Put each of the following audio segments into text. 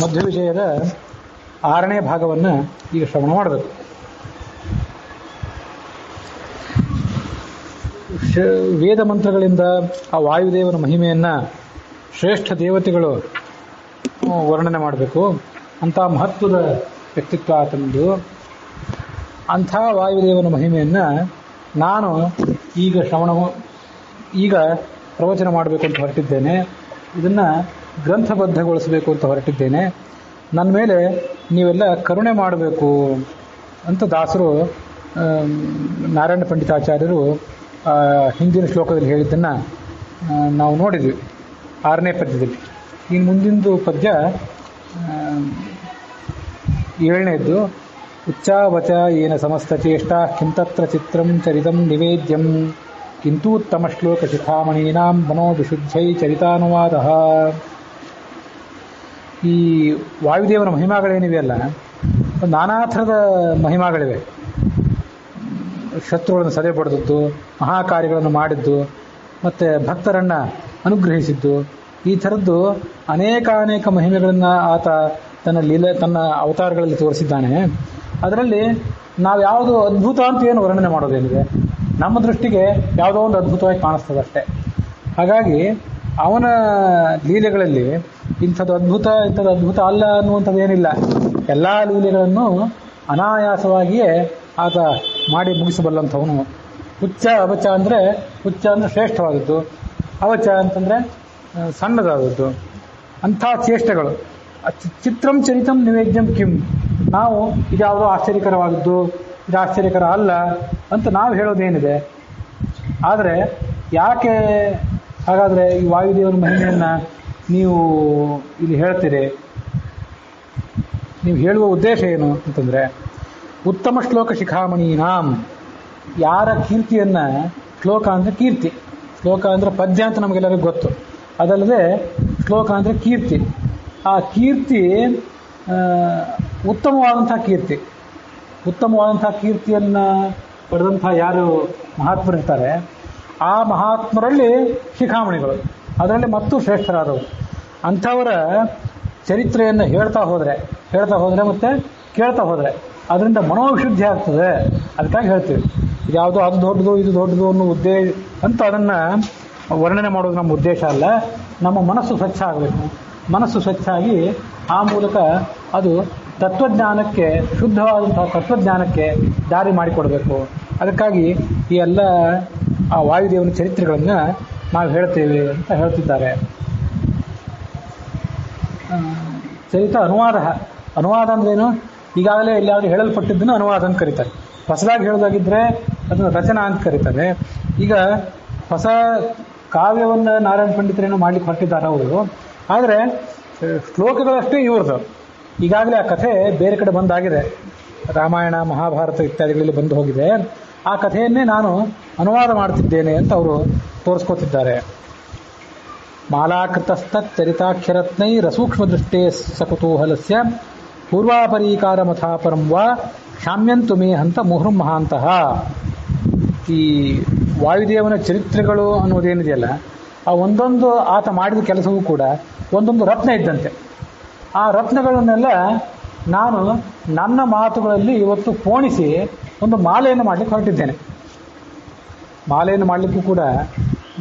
ಮಧ್ಯ ವಿಜಯದ 6ನೇ ಭಾಗವನ್ನು ಈಗ ಶ್ರವಣ ಮಾಡಬೇಕು. ವೇದ ಮಂತ್ರಗಳಿಂದ ಆ ವಾಯುದೇವನ ಮಹಿಮೆಯನ್ನು ಶ್ರೇಷ್ಠ ದೇವತೆಗಳು ವರ್ಣನೆ ಮಾಡಬೇಕು. ಅಂಥ ಮಹತ್ವದ ವ್ಯಕ್ತಿತ್ವ ಆತನದು. ಅಂಥ ವಾಯುದೇವನ ಮಹಿಮೆಯನ್ನು ನಾನು ಈಗ ಪ್ರವಚನ ಮಾಡಬೇಕು ಅಂತ ಹೊರಟಿದ್ದೇನೆ. ಇದನ್ನು ಗ್ರಂಥಬದ್ಧಗೊಳಿಸಬೇಕು ಅಂತ ಹೊರಟಿದ್ದೇನೆ. ನನ್ನ ಮೇಲೆ ನೀವೆಲ್ಲ ಕರುಣೆ ಮಾಡಬೇಕು ಅಂತ ದಾಸರು ನಾರಾಯಣ ಪಂಡಿತಾಚಾರ್ಯರು ಹಿಂದಿನ ಶ್ಲೋಕದಲ್ಲಿ ಹೇಳಿದ್ದನ್ನು ನಾವು ನೋಡಿದ್ವಿ 6ನೇ ಪದ್ಯದಲ್ಲಿ. ಇನ್ನು ಮುಂದಿಂದು ಪದ್ಯ 7ನೇದ್ದು. ಉಚ್ಚಾವಚ ಏನ ಸಮಸ್ತ ಚೇಷ್ಟಾ ಕಿಂತತ್ರ ಚಿತ್ರಂ ಚರಿತಂ ನಿವೇದ್ಯಂ ಕಿಂತೂತ್ತಮ ಶ್ಲೋಕ ಶಿಖಾಮಣೀನಾಂ ಮನೋವಿಶುದ್ಧೈ ಚರಿತಾನುವಾದ. ಈ ವಾಯುದೇವನ ಮಹಿಮಾಗಳೇನಿವೆಯಲ್ಲ, ನಾನಾ ಥರದ ಮಹಿಮಾಗಳಿವೆ. ಶತ್ರುಗಳನ್ನು ಸದೆ ಬಡಿದದ್ದು, ಮಹಾಕಾರ್ಯಗಳನ್ನು ಮಾಡಿದ್ದು, ಮತ್ತು ಭಕ್ತರನ್ನು ಅನುಗ್ರಹಿಸಿದ್ದು, ಈ ಥರದ್ದು ಅನೇಕ ಮಹಿಮೆಗಳನ್ನು ಆತ ತನ್ನ ಅವತಾರಗಳಲ್ಲಿ ತೋರಿಸಿದ್ದಾನೆ. ಅದರಲ್ಲಿ ನಾವು ಯಾವುದು ಅದ್ಭುತ ಅಂತ ಏನು ವರ್ಣನೆ ಮಾಡೋದೇನಿದೆ, ನಮ್ಮ ದೃಷ್ಟಿಗೆ ಯಾವುದೋ ಒಂದು ಅದ್ಭುತವಾಗಿ ಕಾಣಿಸ್ತದೆ ಅಷ್ಟೇ. ಹಾಗಾಗಿ ಅವನ ಲೀಲೆಗಳಲ್ಲಿ ಇಂಥದ್ದು ಅದ್ಭುತ ಅಲ್ಲ ಅನ್ನುವಂಥದ್ದು ಏನಿಲ್ಲ. ಎಲ್ಲ ಲೀಲೆಗಳನ್ನು ಅನಾಯಾಸವಾಗಿಯೇ ಆತ ಮಾಡಿ ಮುಗಿಸಬಲ್ಲಂಥವನು. ಉಚ್ಚ ಅವಚ ಅಂದರೆ ಶ್ರೇಷ್ಠವಾದದ್ದು, ಅವಚ ಅಂತಂದರೆ ಸಣ್ಣದಾದದ್ದು. ಅಂಥ ಚೇಷ್ಟೆಗಳು. ಚಿತ್ರಂ ಚರಿತಂ ನಿವೇದ್ಯಂ ಕಿಂ, ನಾವು ಇದ್ಯಾವುದೋ ಆಶ್ಚರ್ಯಕರವಾದದ್ದು, ಇದು ಆಶ್ಚರ್ಯಕರ ಅಲ್ಲ ಅಂತ ನಾವು ಹೇಳೋದೇನಿದೆ. ಆದರೆ ಯಾಕೆ ಹಾಗಾದರೆ ಈ ವಾಯುದೇವನ ಮಹಿಮೆಯನ್ನು ನೀವು ಇಲ್ಲಿ ಹೇಳ್ತೀರಿ? ನೀವು ಹೇಳುವ ಉದ್ದೇಶ ಏನು ಅಂತಂದರೆ, ಉತ್ತಮ ಶ್ಲೋಕ ಶಿಖಾಮಣೀನಾಂ, ಯಾರ ಕೀರ್ತಿಯನ್ನು, ಶ್ಲೋಕ ಅಂದರೆ ಕೀರ್ತಿ, ಶ್ಲೋಕ ಅಂದರೆ ಪದ್ಯ ಅಂತ ನಮಗೆಲ್ಲರಿಗೂ ಗೊತ್ತು. ಅದಲ್ಲದೆ ಶ್ಲೋಕ ಅಂದರೆ ಕೀರ್ತಿ. ಆ ಕೀರ್ತಿ ಉತ್ತಮವಾದಂಥ ಕೀರ್ತಿಯನ್ನು ಪಡೆದಂಥ ಯಾರು ಮಹಾತ್ಮರಿರ್ತಾರೆ, ಆ ಮಹಾತ್ಮರಲ್ಲಿ ಶಿಖಾಮಣಿಗಳು, ಅದರಲ್ಲಿ ಮತ್ತೂ ಶ್ರೇಷ್ಠರಾದವರು. ಅಂಥವರ ಚರಿತ್ರೆಯನ್ನು ಹೇಳ್ತಾ ಹೋದರೆ ಮತ್ತು ಕೇಳ್ತಾ ಹೋದರೆ ಅದರಿಂದ ಮನೋವಿಶುದ್ಧಿ ಆಗ್ತದೆ. ಅದಕ್ಕಾಗಿ ಹೇಳ್ತೀವಿ, ಇದು ಯಾವುದೋ ಅದು ದೊಡ್ಡದು ಇದು ದೊಡ್ಡದು ಅನ್ನೋ ಉದ್ದೇಶ ಅಂತ ಅದನ್ನು ವರ್ಣನೆ ಮಾಡೋದು ನಮ್ಮ ಉದ್ದೇಶ ಅಲ್ಲ. ನಮ್ಮ ಮನಸ್ಸು ಸ್ವಚ್ಛ ಆಗಬೇಕು. ಮನಸ್ಸು ಸ್ವಚ್ಛಾಗಿ ಆ ಮೂಲಕ ಅದು ತತ್ವಜ್ಞಾನಕ್ಕೆ, ಶುದ್ಧವಾದಂತಹ ತತ್ವಜ್ಞಾನಕ್ಕೆ ದಾರಿ ಮಾಡಿಕೊಡಬೇಕು. ಅದಕ್ಕಾಗಿ ಈ ಎಲ್ಲ ಆ ವಾಯುದೇವನ ಚರಿತ್ರೆಗಳನ್ನು ನಾವು ಹೇಳ್ತೇವೆ ಅಂತ ಹೇಳ್ತಿದ್ದಾರೆ. ಚರಿತ ಅನುವಾದ ಅಂದ್ರೇನು? ಈಗಾಗಲೇ ಎಲ್ಲಾದರೂ ಹೇಳಲ್ಪಟ್ಟಿದ್ದನ್ನು ಅನುವಾದ ಅಂತ ಕರೀತಾರೆ. ಹೊಸದಾಗಿ ಹೇಳೋದಾಗಿದ್ದರೆ ಅದನ್ನು ರಚನಾ ಅಂತ ಕರೀತಾರೆ. ಈಗ ಹೊಸ ಕಾವ್ಯವನ್ನು ನಾರಾಯಣ ಪಂಡಿತರೇನು ಮಾಡ್ಲಿಕ್ಕೆ ಹೊರಟಿದ್ದಾರೆ ಅವರು. ಆದರೆ ಶ್ಲೋಕಗಳಷ್ಟೇ ಇವ್ರದ್ದು. ಈಗಾಗಲೇ ಆ ಕಥೆ ಬೇರೆ ಕಡೆ ಬಂದಾಗಿದೆ, ರಾಮಾಯಣ ಮಹಾಭಾರತ ಇತ್ಯಾದಿಗಳಲ್ಲಿ ಬಂದು ಹೋಗಿದೆ. ಆ ಕಥೆಯನ್ನೇ ನಾನು ಅನುವಾದ ಮಾಡ್ತಿದ್ದೇನೆ ಅಂತ ಅವರು ತೋರಿಸ್ಕೋತಿದ್ದಾರೆ. ಮಾಲಾಕೃತಸ್ತಚ್ಚರಿತಾಕ್ಷರತ್ನೈ ರಸೂಕ್ಷ್ಮ ದೃಷ್ಟೇ ಸಕುತೂಹಲಸ್ಯ ಪೂರ್ವಾಪರೀಕಾರ ಮಥಾಪರಂ ವಾ ಶಾಮ್ಯಂತು ಮೇ ಹಂತ ಮುಹುರ್ ಮಹಾಂತಹ. ಈ ವಾಯುದೇವನ ಚರಿತ್ರೆಗಳು ಅನ್ನೋದೇನಿದೆಯಲ್ಲ, ಆ ಒಂದೊಂದು ಆತ ಮಾಡಿದ ಕೆಲಸವೂ ಕೂಡ ಒಂದೊಂದು ರತ್ನ ಇದ್ದಂತೆ. ಆ ರತ್ನಗಳನ್ನೆಲ್ಲ ನಾನು ನನ್ನ ಮಾತುಗಳಲ್ಲಿ ಇವತ್ತು ಪೋಣಿಸಿ ಒಂದು ಮಾಲೆಯನ್ನು ಮಾಡಲಿಕ್ಕೆ ಹೊರಟಿದ್ದೇನೆ. ಮಾಲೆಯನ್ನು ಮಾಡಲಿಕ್ಕೂ ಕೂಡ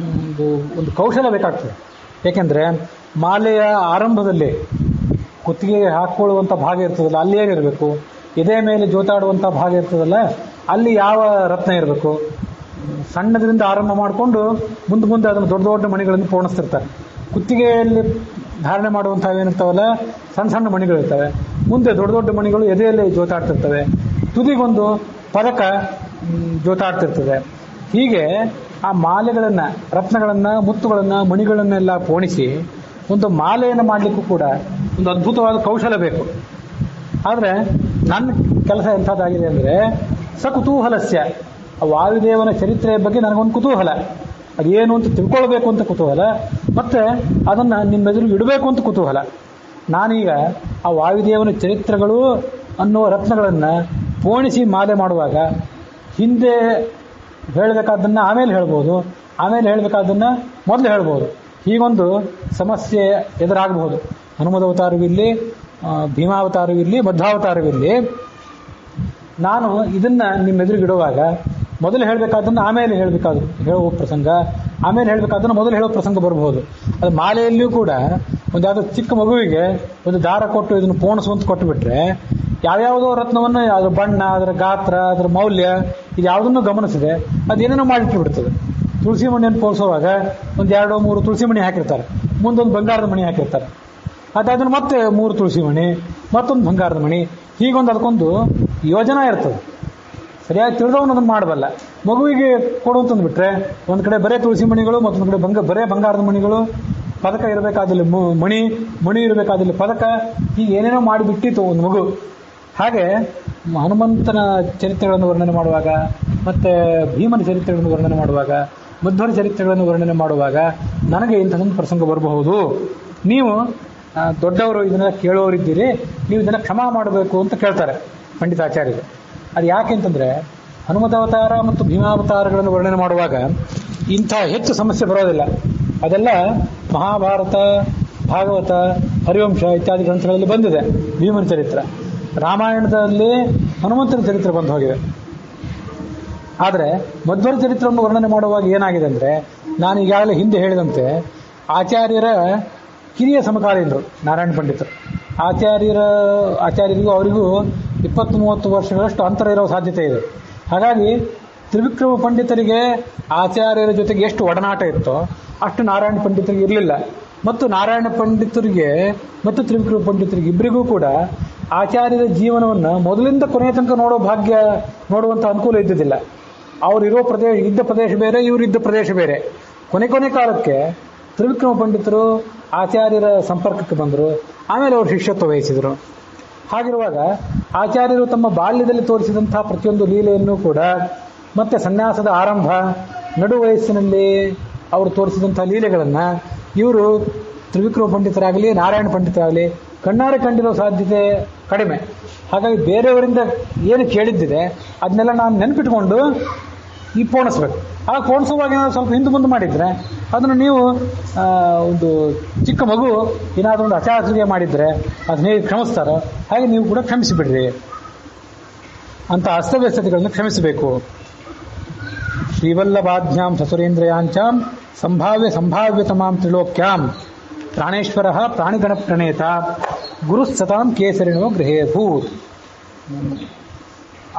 ಒಂದು ಕೌಶಲ ಬೇಕಾಗ್ತದೆ. ಏಕೆಂದರೆ ಮಾಲೆಯ ಆರಂಭದಲ್ಲಿ ಕುತ್ತಿಗೆಗೆ ಹಾಕ್ಕೊಳ್ಳುವಂಥ ಭಾಗ ಇರ್ತದಲ್ಲ, ಅಲ್ಲಿ ಏನಿರಬೇಕು, ಎದೆ ಮೇಲೆ ಜೋತಾಡುವಂಥ ಭಾಗ ಇರ್ತದಲ್ಲ, ಅಲ್ಲಿ ಯಾವ ರತ್ನ ಇರಬೇಕು. ಸಣ್ಣದರಿಂದ ಆರಂಭ ಮಾಡಿಕೊಂಡು ಮುಂದೆ ಅದನ್ನು ದೊಡ್ಡ ದೊಡ್ಡ ಮಣಿಗಳನ್ನು ಪೋಣಿಸ್ತಿರ್ತಾರೆ. ಕುತ್ತಿಗೆಯಲ್ಲಿ ಧಾರಣೆ ಮಾಡುವಂಥವೇನಿರ್ತಾವಲ್ಲ, ಸಣ್ಣ ಮಣಿಗಳಿರ್ತವೆ. ಮುಂದೆ ದೊಡ್ಡ ದೊಡ್ಡ ಮಣಿಗಳು ಎದೆಯಲ್ಲಿ ಜೋತಾಡ್ತಿರ್ತವೆ. ತುದಿಗೊಂದು ಪದಕ ಜೋತಾಡ್ತಿರ್ತದೆ. ಹೀಗೆ ಆ ಮಾಲೆಗಳನ್ನು, ರತ್ನಗಳನ್ನು, ಮುತ್ತುಗಳನ್ನು, ಮಣಿಗಳನ್ನೆಲ್ಲ ಪೋಣಿಸಿ ಒಂದು ಮಾಲೆಯನ್ನು ಮಾಡಲಿಕ್ಕೂ ಕೂಡ ಒಂದು ಅದ್ಭುತವಾದ ಕೌಶಲ ಬೇಕು. ಆದರೆ ನನ್ನ ಕೆಲಸ ಎಂಥದ್ದಾಗಿದೆ ಅಂದರೆ, ಕುತೂಹಲಸ್ಯ, ವಾಯುದೇವನ ಚರಿತ್ರೆಯ ಬಗ್ಗೆ ನನಗೊಂದು ಕುತೂಹಲ, ಅದೇನು ಅಂತ ತಿಳ್ಕೊಳ್ಬೇಕು ಅಂತ ಕುತೂಹಲ, ಮತ್ತು ಅದನ್ನು ನಿಮ್ಮೆದುರು ಇಡಬೇಕು ಅಂತ ಕುತೂಹಲ. ನಾನೀಗ ಆ ವಾಯುದೇವನ ಚರಿತ್ರೆಗಳು ಅನ್ನುವ ರತ್ನಗಳನ್ನು ಪೋಣಿಸಿ ಮಾಲೆ ಮಾಡುವಾಗ ಹಿಂದೆ ಹೇಳಬೇಕಾದ್ದನ್ನು ಆಮೇಲೆ ಹೇಳ್ಬೋದು, ಆಮೇಲೆ ಹೇಳಬೇಕಾದ್ದನ್ನು ಮೊದಲು ಹೇಳ್ಬೋದು. ಹೀಗೊಂದು ಸಮಸ್ಯೆ ಎದುರಾಗಬಹುದು. ಹನುಮದವತಾರವಿರಲಿ, ಭೀಮಾವತಾರವಿರಲಿ, ಮಧ್ವಾವತಾರವಿರಲಿ, ನಾನು ಇದನ್ನ ನಿಮ್ಮೆದುರಿಗಿಡುವಾಗ ಮೊದಲು ಹೇಳಬೇಕಾದನ್ನು ಆಮೇಲೆ ಹೇಳುವ ಪ್ರಸಂಗ, ಆಮೇಲೆ ಹೇಳಬೇಕಾದನ್ನು ಮೊದಲು ಹೇಳುವ ಪ್ರಸಂಗ ಬರಬಹುದು. ಅದು ಮಾಲೆಯಲ್ಲಿಯೂ ಕೂಡ ಒಂದು ಯಾವುದೋ ಚಿಕ್ಕ ಮಗುವಿಗೆ ಒಂದು ದಾರ ಕೊಟ್ಟು ಇದನ್ನು ಪೋಣಿಸುವಂತ ಕೊಟ್ಟು ಬಿಟ್ರೆ ಯಾವ್ಯಾವುದೋ ರತ್ನವನ್ನು ಅದರ ಬಣ್ಣ, ಅದರ ಗಾತ್ರ, ಅದರ ಮೌಲ್ಯ ಇದು ಯಾವುದನ್ನು ಗಮನಿಸಿದೆ ಅದೇನೇನೋ ಮಾಡಿಟ್ಟು ಬಿಡ್ತದೆ. ತುಳಸಿ ಮಣಿಯನ್ನು ಪೋಲಿಸುವಾಗ ಒಂದು 2-3 ತುಳಸಿ ಮಣಿ ಹಾಕಿರ್ತಾರೆ, ಮುಂದೊಂದು ಬಂಗಾರದ ಮಣಿ ಹಾಕಿರ್ತಾರೆ, ಅದಾದ್ರೂ ಮತ್ತೆ 3 ತುಳಸಿ ಮಣಿ, ಮತ್ತೊಂದು ಬಂಗಾರದ ಮಣಿ, ಹೀಗೊಂದು ಅದಕ್ಕೊಂದು ಯೋಜನಾ ಇರ್ತದೆ. ಸರಿಯಾಗಿ ತಿಳಿದವನು ಅದನ್ನು ಮಾಡಬಲ್ಲ. ಮಗುವಿಗೆ ಕೊಡುವಂತಂದು ಬಿಟ್ರೆ ಒಂದು ಕಡೆ ಬರೇ ತುಳಸಿ ಮಣಿಗಳು, ಮತ್ತೊಂದು ಕಡೆ ಬರೇ ಬಂಗಾರದ ಮಣಿಗಳು, ಪದಕ ಇರಬೇಕಾದಲ್ಲಿ ಮಣಿ ಇರಬೇಕಾದಲ್ಲಿ ಪದಕ, ಹೀಗೆ ಏನೇನೋ ಮಾಡಿಬಿಟ್ಟಿತ್ತು ಒಂದು ಮಗು. ಹಾಗೆ ಹನುಮಂತನ ಚರಿತ್ರೆಗಳನ್ನು ವರ್ಣನೆ ಮಾಡುವಾಗ, ಮತ್ತೆ ಭೀಮನ ಚರಿತ್ರೆಗಳನ್ನು ವರ್ಣನೆ ಮಾಡುವಾಗ, ಮಧ್ವರ ಚರಿತ್ರೆಗಳನ್ನು ವರ್ಣನೆ ಮಾಡುವಾಗ ನನಗೆ ಇಂಥದೊಂದು ಪ್ರಸಂಗ ಬರಬಹುದು. ನೀವು ದೊಡ್ಡವರು ಇದನ್ನೆಲ್ಲ ಕೇಳೋರಿದ್ದೀರಿ, ನೀವು ಇದನ್ನ ಕ್ಷಮಾ ಮಾಡಬೇಕು ಅಂತ ಕೇಳ್ತಾರೆ ಪಂಡಿತಾಚಾರ್ಯರು. ಅದು ಯಾಕೆ ಅಂತಂದ್ರೆ ಹನುಮತಾವತಾರ ಮತ್ತು ಭೀಮಾವತಾರಗಳನ್ನು ವರ್ಣನೆ ಮಾಡುವಾಗ ಇಂಥ ಹೆಚ್ಚು ಸಮಸ್ಯೆ ಬರೋದಿಲ್ಲ. ಅದೆಲ್ಲ ಮಹಾಭಾರತ, ಭಾಗವತ, ಹರಿವಂಶ ಇತ್ಯಾದಿ ಗ್ರಂಥಗಳಲ್ಲಿ ಬಂದಿದೆ ಭೀಮನ ಚರಿತ್ರೆ. ರಾಮಾಯಣದಲ್ಲಿ ಹನುಮಂತನ ಚರಿತ್ರೆ ಬಂದು ಹೋಗಿದೆ. ಆದರೆ ಮಧ್ವರ ಚರಿತ್ರೆಯನ್ನು ವರ್ಣನೆ ಮಾಡುವಾಗ ಏನಾಗಿದೆ ಅಂದ್ರೆ, ನಾನು ಈಗಾಗಲೇ ಹಿಂದೆ ಹೇಳಿದಂತೆ ಆಚಾರ್ಯರ ಕಿರಿಯ ಸಮಕಾಲೀನರು ನಾರಾಯಣ ಪಂಡಿತರು. ಆಚಾರ್ಯರಿಗೂ ಅವರಿಗೂ 20-30 ವರ್ಷಗಳಷ್ಟು ಅಂತರ ಇರೋ ಸಾಧ್ಯತೆ ಇದೆ. ಹಾಗಾಗಿ ತ್ರಿವಿಕ್ರಮ ಪಂಡಿತರಿಗೆ ಆಚಾರ್ಯರ ಜೊತೆಗೆ ಎಷ್ಟು ಒಡನಾಟ ಇತ್ತೋ ಅಷ್ಟು ನಾರಾಯಣ ಪಂಡಿತರಿಗೆ ಇರಲಿಲ್ಲ. ಮತ್ತು ನಾರಾಯಣ ಪಂಡಿತರಿಗೆ ಮತ್ತು ತ್ರಿವಿಕ್ರಮ ಪಂಡಿತರಿಗೆ ಇಬ್ಬರಿಗೂ ಕೂಡ ಆಚಾರ್ಯರ ಜೀವನವನ್ನು ಮೊದಲಿಂದ ಕೊನೆಯ ತನಕ ನೋಡುವಂಥ ಅನುಕೂಲ ಇದ್ದಿದ್ದಿಲ್ಲ. ಇದ್ದ ಪ್ರದೇಶ ಬೇರೆ, ಇವರಿದ್ದ ಪ್ರದೇಶ ಬೇರೆ. ಕೊನೆ ಕಾಲಕ್ಕೆ ತ್ರಿವಿಕ್ರಮ ಪಂಡಿತರು ಆಚಾರ್ಯರ ಸಂಪರ್ಕಕ್ಕೆ ಬಂದರು, ಆಮೇಲೆ ಅವರು ಶಿಷ್ಯತ್ವ ವಹಿಸಿದರು. ಹಾಗಿರುವಾಗ ಆಚಾರ್ಯರು ತಮ್ಮ ಬಾಲ್ಯದಲ್ಲಿ ತೋರಿಸಿದಂತಹ ಪ್ರತಿಯೊಂದು ಲೀಲೆಯನ್ನು ಕೂಡ, ಮತ್ತೆ ಸನ್ಯಾಸದ ಆರಂಭ, ನಡು ವಯಸ್ಸಿನಲ್ಲಿ ಅವರು ತೋರಿಸಿದಂತಹ ಲೀಲೆಗಳನ್ನು ಇವರು ತ್ರಿವಿಕ್ರಮ ಪಂಡಿತರಾಗಲಿ ನಾರಾಯಣ ಪಂಡಿತರಾಗಲಿ ಕಣ್ಣಾರೆ ಕಂಡಿರೋ ಸಾಧ್ಯತೆ ಕಡಿಮೆ. ಹಾಗಾಗಿ ಬೇರೆಯವರಿಂದ ಏನು ಕೇಳಿದ್ದಿದೆ ಅದನ್ನೆಲ್ಲ ನಾನು ನೆನಪಿಟ್ಕೊಂಡು ಈ ಪೋಣಿಸ್ಬೇಕು. ಆ ಪೋಣಿಸುವಾಗ ಏನಾದ್ರು ಸ್ವಲ್ಪ ಹಿಂದೆ ಮುಂದೆ ಮಾಡಿದ್ರೆ ಅದನ್ನು ನೀವು ಒಂದು ಚಿಕ್ಕ ಮಗು ಏನಾದರೂ ಒಂದು ಅಚಾತುರ್ಯ ಮಾಡಿದ್ರೆ ಅದನ್ನ ಹೇಗೆ ಕ್ಷಮಿಸ್ತಾರೋ ಹಾಗೆ ನೀವು ಕೂಡ ಕ್ಷಮಿಸಿಬಿಡ್ರಿ. ಅಂತ ಅಸ್ತವ್ಯಸ್ತತೆಗಳನ್ನು ಕ್ಷಮಿಸಬೇಕು. ಶ್ರೀವಲ್ಲಭಾಧ್ಯಾಂ ಸಸುರೇಂದ್ರಯಾಂಚಾಂ ಸಂಭಾವ್ಯತಮಾಂ ತ್ರಿಲೋಕ್ಯಾಂ ಪ್ರಾಣೇಶ್ವರ ಪ್ರಾಣಿಗಣ ಪ್ರಣೇತ ಗುರು ಸತಾಂ ಕೇಸರಿಣೋ ಗೃಹೇ ಭೂತ್.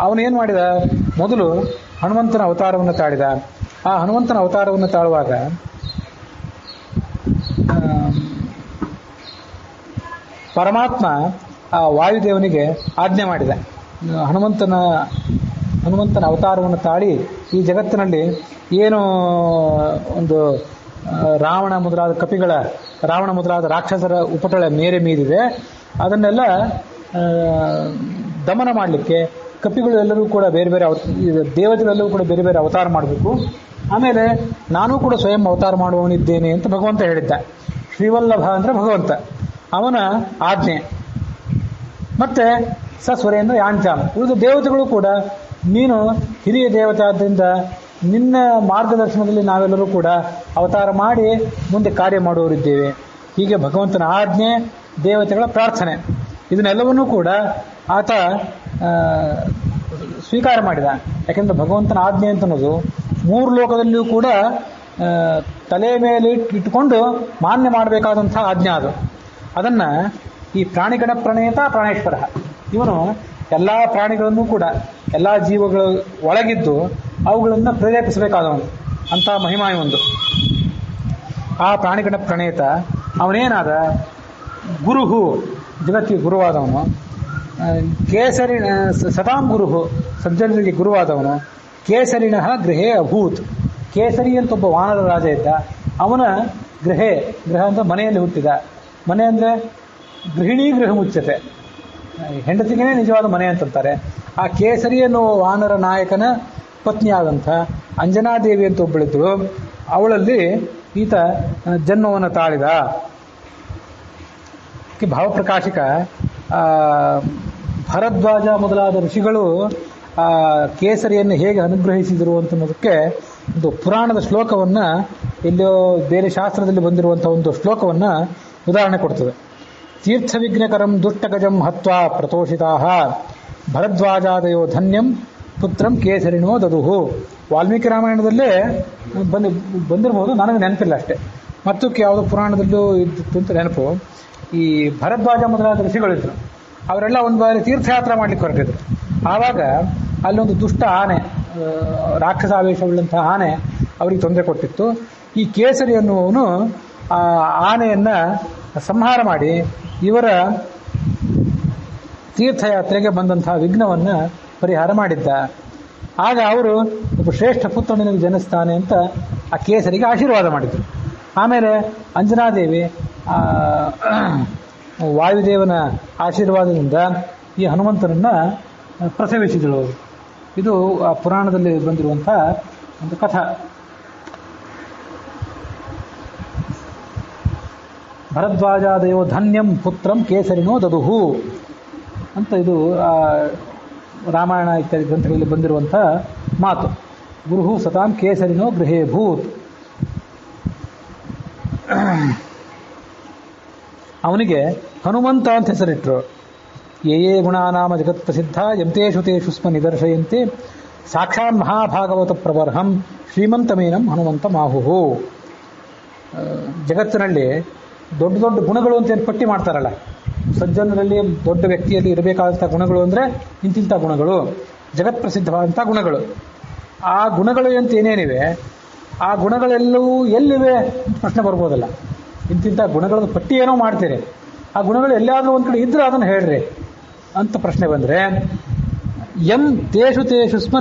ಅವನೇನು ಮಾಡಿದ? ಮೊದಲು ಹನುಮಂತನ ಅವತಾರವನ್ನು ತಾಳಿದ. ಆ ಹನುಮಂತನ ಅವತಾರವನ್ನು ತಾಳುವಾಗ ಪರಮಾತ್ಮ ಆ ವಾಯುದೇವನಿಗೆ ಆಜ್ಞೆ ಮಾಡಿದ. ಹನುಮಂತನ ಅವತಾರವನ್ನು ತಾಳಿ ಈ ಜಗತ್ತಿನಲ್ಲಿ ಏನು ಒಂದು ರಾವಣ ಮೊದಲಾದ ರಾಕ್ಷಸರ ಉಪಟಳ ಮೇರೆ ಮೀರಿದೆ ಅದನ್ನೆಲ್ಲ ದಮನ ಮಾಡಲಿಕ್ಕೆ ಕಪಿಗಳು ಎಲ್ಲರೂ ಕೂಡ ಬೇರೆ ಬೇರೆ ದೇವತೆಗಳೆಲ್ಲರೂ ಕೂಡ ಬೇರೆ ಬೇರೆ ಅವತಾರ ಮಾಡಬೇಕು. ಆಮೇಲೆ ನಾನೂ ಕೂಡ ಸ್ವಯಂ ಅವತಾರ ಮಾಡುವವನಿದ್ದೇನೆ ಅಂತ ಭಗವಂತ ಹೇಳಿದ್ದ. ಶ್ರೀವಲ್ಲಭ ಅಂದ್ರೆ ಭಗವಂತ, ಅವನ ಆಜ್ಞೆ. ಮತ್ತೆ ಸುರೇಂದ್ರ ಯಾಂಚಾಂ, ಉಳಿದ ದೇವತೆಗಳು ಕೂಡ ನೀನು ಹಿರಿಯ ದೇವತೆ ಆದ್ದರಿಂದ ನಿನ್ನ ಮಾರ್ಗದರ್ಶನದಲ್ಲಿ ನಾವೆಲ್ಲರೂ ಕೂಡ ಅವತಾರ ಮಾಡಿ ಮುಂದೆ ಕಾರ್ಯ ಮಾಡುವವರಿದ್ದೇವೆ. ಹೀಗೆ ಭಗವಂತನ ಆಜ್ಞೆ, ದೇವತೆಗಳ ಪ್ರಾರ್ಥನೆ, ಇದನ್ನೆಲ್ಲವನ್ನೂ ಕೂಡ ಆತ ಸ್ವೀಕಾರ ಮಾಡಿದ. ಯಾಕೆಂದ್ರೆ ಭಗವಂತನ ಆಜ್ಞೆ ಅಂತ ಅನ್ನೋದು 3 ಲೋಕದಲ್ಲಿಯೂ ಕೂಡ ತಲೆ ಮೇಲೆ ಇಟ್ಟುಕೊಂಡು ಮಾನ್ಯ ಮಾಡಬೇಕಾದಂತಹ ಆಜ್ಞೆ ಅದು. ಅದನ್ನ ಈ ಪ್ರಾಣಿಗಣ ಪ್ರಣೇತ ಪ್ರಾಣೇಶ್ವರ, ಇವನು ಎಲ್ಲ ಪ್ರಾಣಿಗಳನ್ನು ಕೂಡ ಎಲ್ಲ ಜೀವಗಳ ಒಳಗಿದ್ದು ಅವುಗಳನ್ನು ಪ್ರೇರೇಪಿಸಬೇಕಾದವನು ಅಂತ ಮಹಿಮಾಯಿ ಒಂದು. ಆ ಪ್ರಾಣಿಗಣ ಪ್ರಣೇತ ಅವನೇನಾದ? ಗುರುಹು, ಜಗತ್ತಿಗೆ ಗುರುವಾದವನು. ಕೇಸರಿ ಸತಾಂ ಗುರುಹು, ಸಜ್ಜನರಿಗೆ ಗುರುವಾದವನು. ಕೇಸರಿಣ ಗೃಹೇ ಅಭೂತ್, ಕೇಸರಿ ಅಂತ ಒಬ್ಬ ವಾನರ ರಾಜ ಇದ್ದ. ಅವನ ಗೃಹ ಅಂದ್ರೆ ಮನೆಯಲ್ಲಿ ಹುಟ್ಟಿದ. ಮನೆ ಅಂದ್ರೆ ಗೃಹಿಣಿ ಗೃಹ ಮುಚ್ಚತೆ, ಹೆಂಡತಿಗೆ ನಿಜವಾದ ಮನೆ ಅಂತಂತಾರೆ. ಆ ಕೇಸರಿ ಅನ್ನುವ ವಾನರ ನಾಯಕನ ಪತ್ನಿಯಾದಂಥ ಅಂಜನಾದೇವಿ ಅಂತ ಒಬ್ಬಳಿದ್ರು. ಅವಳಲ್ಲಿ ಈತ ಜನ್ಮವನ್ನು ತಾಳಿದ. ಭಾವಪ್ರಕಾಶಿಕ ಭರದ್ವಾಜ ಮೊದಲಾದ ಋಷಿಗಳು ಆ ಕೇಸರಿಯನ್ನು ಹೇಗೆ ಅನುಗ್ರಹಿಸಿದರು ಅಂತನ್ನೋದಕ್ಕೆ ಒಂದು ಪುರಾಣದ ಶ್ಲೋಕವನ್ನ, ಎಲ್ಲೋ ಬೇರೆ ಶಾಸ್ತ್ರದಲ್ಲಿ ಬಂದಿರುವಂತಹ ಒಂದು ಶ್ಲೋಕವನ್ನ ಉದಾಹರಣೆ ಕೊಡ್ತದೆ. ತೀರ್ಥವಿಘ್ನಕರಂ ದುಷ್ಟಗಜಂ ಹತ್ವಾ ಪ್ರತೋಷಿತಾಃ ಭರದ್ವಾಜಾದಯೋ ಧನ್ಯಂ ಪುತ್ರಂ ಕೇಸರಿಣೋ ದದುಹು. ವಾಲ್ಮೀಕಿ ರಾಮಾಯಣದಲ್ಲೇ ಬಂದಿರಬಹುದು, ನನಗೆ ನೆನಪಿಲ್ಲ ಅಷ್ಟೇ. ಮತ್ತು ಯಾವುದೋ ಪುರಾಣದಲ್ಲೂ ಇದ್ದಿತ್ತು ಅಂತ ನೆನಪು. ಈ ಭರದ್ವಾಜ ಮೊದಲಾದ ಋಷಿಗಳಿದ್ರು, ಅವರೆಲ್ಲ ಒಂದು ಬಾರಿ ತೀರ್ಥಯಾತ್ರೆ ಮಾಡ್ಲಿಕ್ಕೆ ಹೊರಟಿದ್ರು. ಆವಾಗ ಅಲ್ಲೊಂದು ದುಷ್ಟ ಆನೆ, ರಾಕ್ಷಸಾವೇಶವುಳ್ಳಂತಹ ಆನೆ ಅವರಿಗೆ ತೊಂದರೆ ಕೊಟ್ಟಿತ್ತು. ಈ ಕೇಸರಿ ಅನ್ನುವವನು ಆ ಆನೆಯನ್ನ ಸಂಹಾರ ಮಾಡಿ ಇವರ ತೀರ್ಥಯಾತ್ರೆಗೆ ಬಂದಂತಹ ವಿಘ್ನವನ್ನು ಪರಿಹಾರ ಮಾಡಿದ್ದ. ಆಗ ಅವರು ಒಬ್ಬ ಶ್ರೇಷ್ಠ ಪುತ್ರನಿಗೆ ಜನಿಸ್ತಾನೆ ಅಂತ ಆ ಕೇಸರಿಗೆ ಆಶೀರ್ವಾದ ಮಾಡಿದರು. ಆಮೇಲೆ ಅಂಜನಾದೇವಿ ವಾಯುದೇವನ ಆಶೀರ್ವಾದದಿಂದ ಈ ಹನುಮಂತನನ್ನ ಪ್ರಸವಿಸಿದಳು. ಇದು ಆ ಪುರಾಣದಲ್ಲಿ ಬಂದಿರುವಂಥ ಒಂದು ಕಥಾ. ಭರದ್ವಾಜಾದಯೋ ಧನ್ಯಂ ಪುತ್ರಂ ಕೇಸರಿನೋ ದದುಹು ಅಂತ ಇದು ರಾಮಾಯಣ ಇತ್ಯಾದಿ ಗ್ರಂಥಗಳಲ್ಲಿ ಬಂದಿರುವಂಥ ಮಾತು. ಗುರುಹು ಸತಾಂ ಕೇಸರಿನೋ ಗೃಹೇ ಭೂತ್. ಅವನಿಗೆ ಹನುಮಂತ ಅಂತ ಹೆಸರಿಟ್ರು. ಯೇ ಯೇ ಗುಣಾನಾಮ ಜಗತ್ ಪ್ರಸಿದ್ಧ ಯಂತೇಷು ತೇಷು ಸ್ಮ ನಿದರ್ಶಯಂತೆ ಸಾಕ್ಷಾತ್ ಮಹಾಭಾಗವತ ಪ್ರಬರ್ಹಂ ಶ್ರೀಮಂತಮೇನಂ ಹನುಮಂತ ಮಾಹುಹು. ಜಗತ್ತಿನಲ್ಲಿ ದೊಡ್ಡ ದೊಡ್ಡ ಗುಣಗಳು ಅಂತ ಏನು ಪಟ್ಟಿ ಮಾಡ್ತಾರಲ್ಲ, ಸಜ್ಜನರಲ್ಲಿ ದೊಡ್ಡ ವ್ಯಕ್ತಿಯಲ್ಲಿ ಇರಬೇಕಾದಂಥ ಗುಣಗಳು ಅಂದರೆ ಇಂತಿಂಥ ಗುಣಗಳು, ಜಗತ್ ಪ್ರಸಿದ್ಧವಾದಂಥ ಗುಣಗಳು. ಆ ಗುಣಗಳು ಅಂತ ಏನೇನಿವೆ, ಆ ಗುಣಗಳೆಲ್ಲವೂ ಎಲ್ಲಿವೆ ಅಂತ ಪ್ರಶ್ನೆ ಬರ್ಬೋದಲ್ಲ. ಇಂತಿಂಥ ಗುಣಗಳ ಪಟ್ಟಿ ಏನೋ ಮಾಡ್ತೀರಿ, ಆ ಗುಣಗಳು ಎಲ್ಲಾದರೂ ಒಂದು ಕಡೆ ಇದ್ರೆ ಅದನ್ನು ಹೇಳ್ರಿ ಅಂತ ಪ್ರಶ್ನೆ ಬಂದರೆ, ಎಂ ತೇಷು ತೇಷು ಸ್ಮ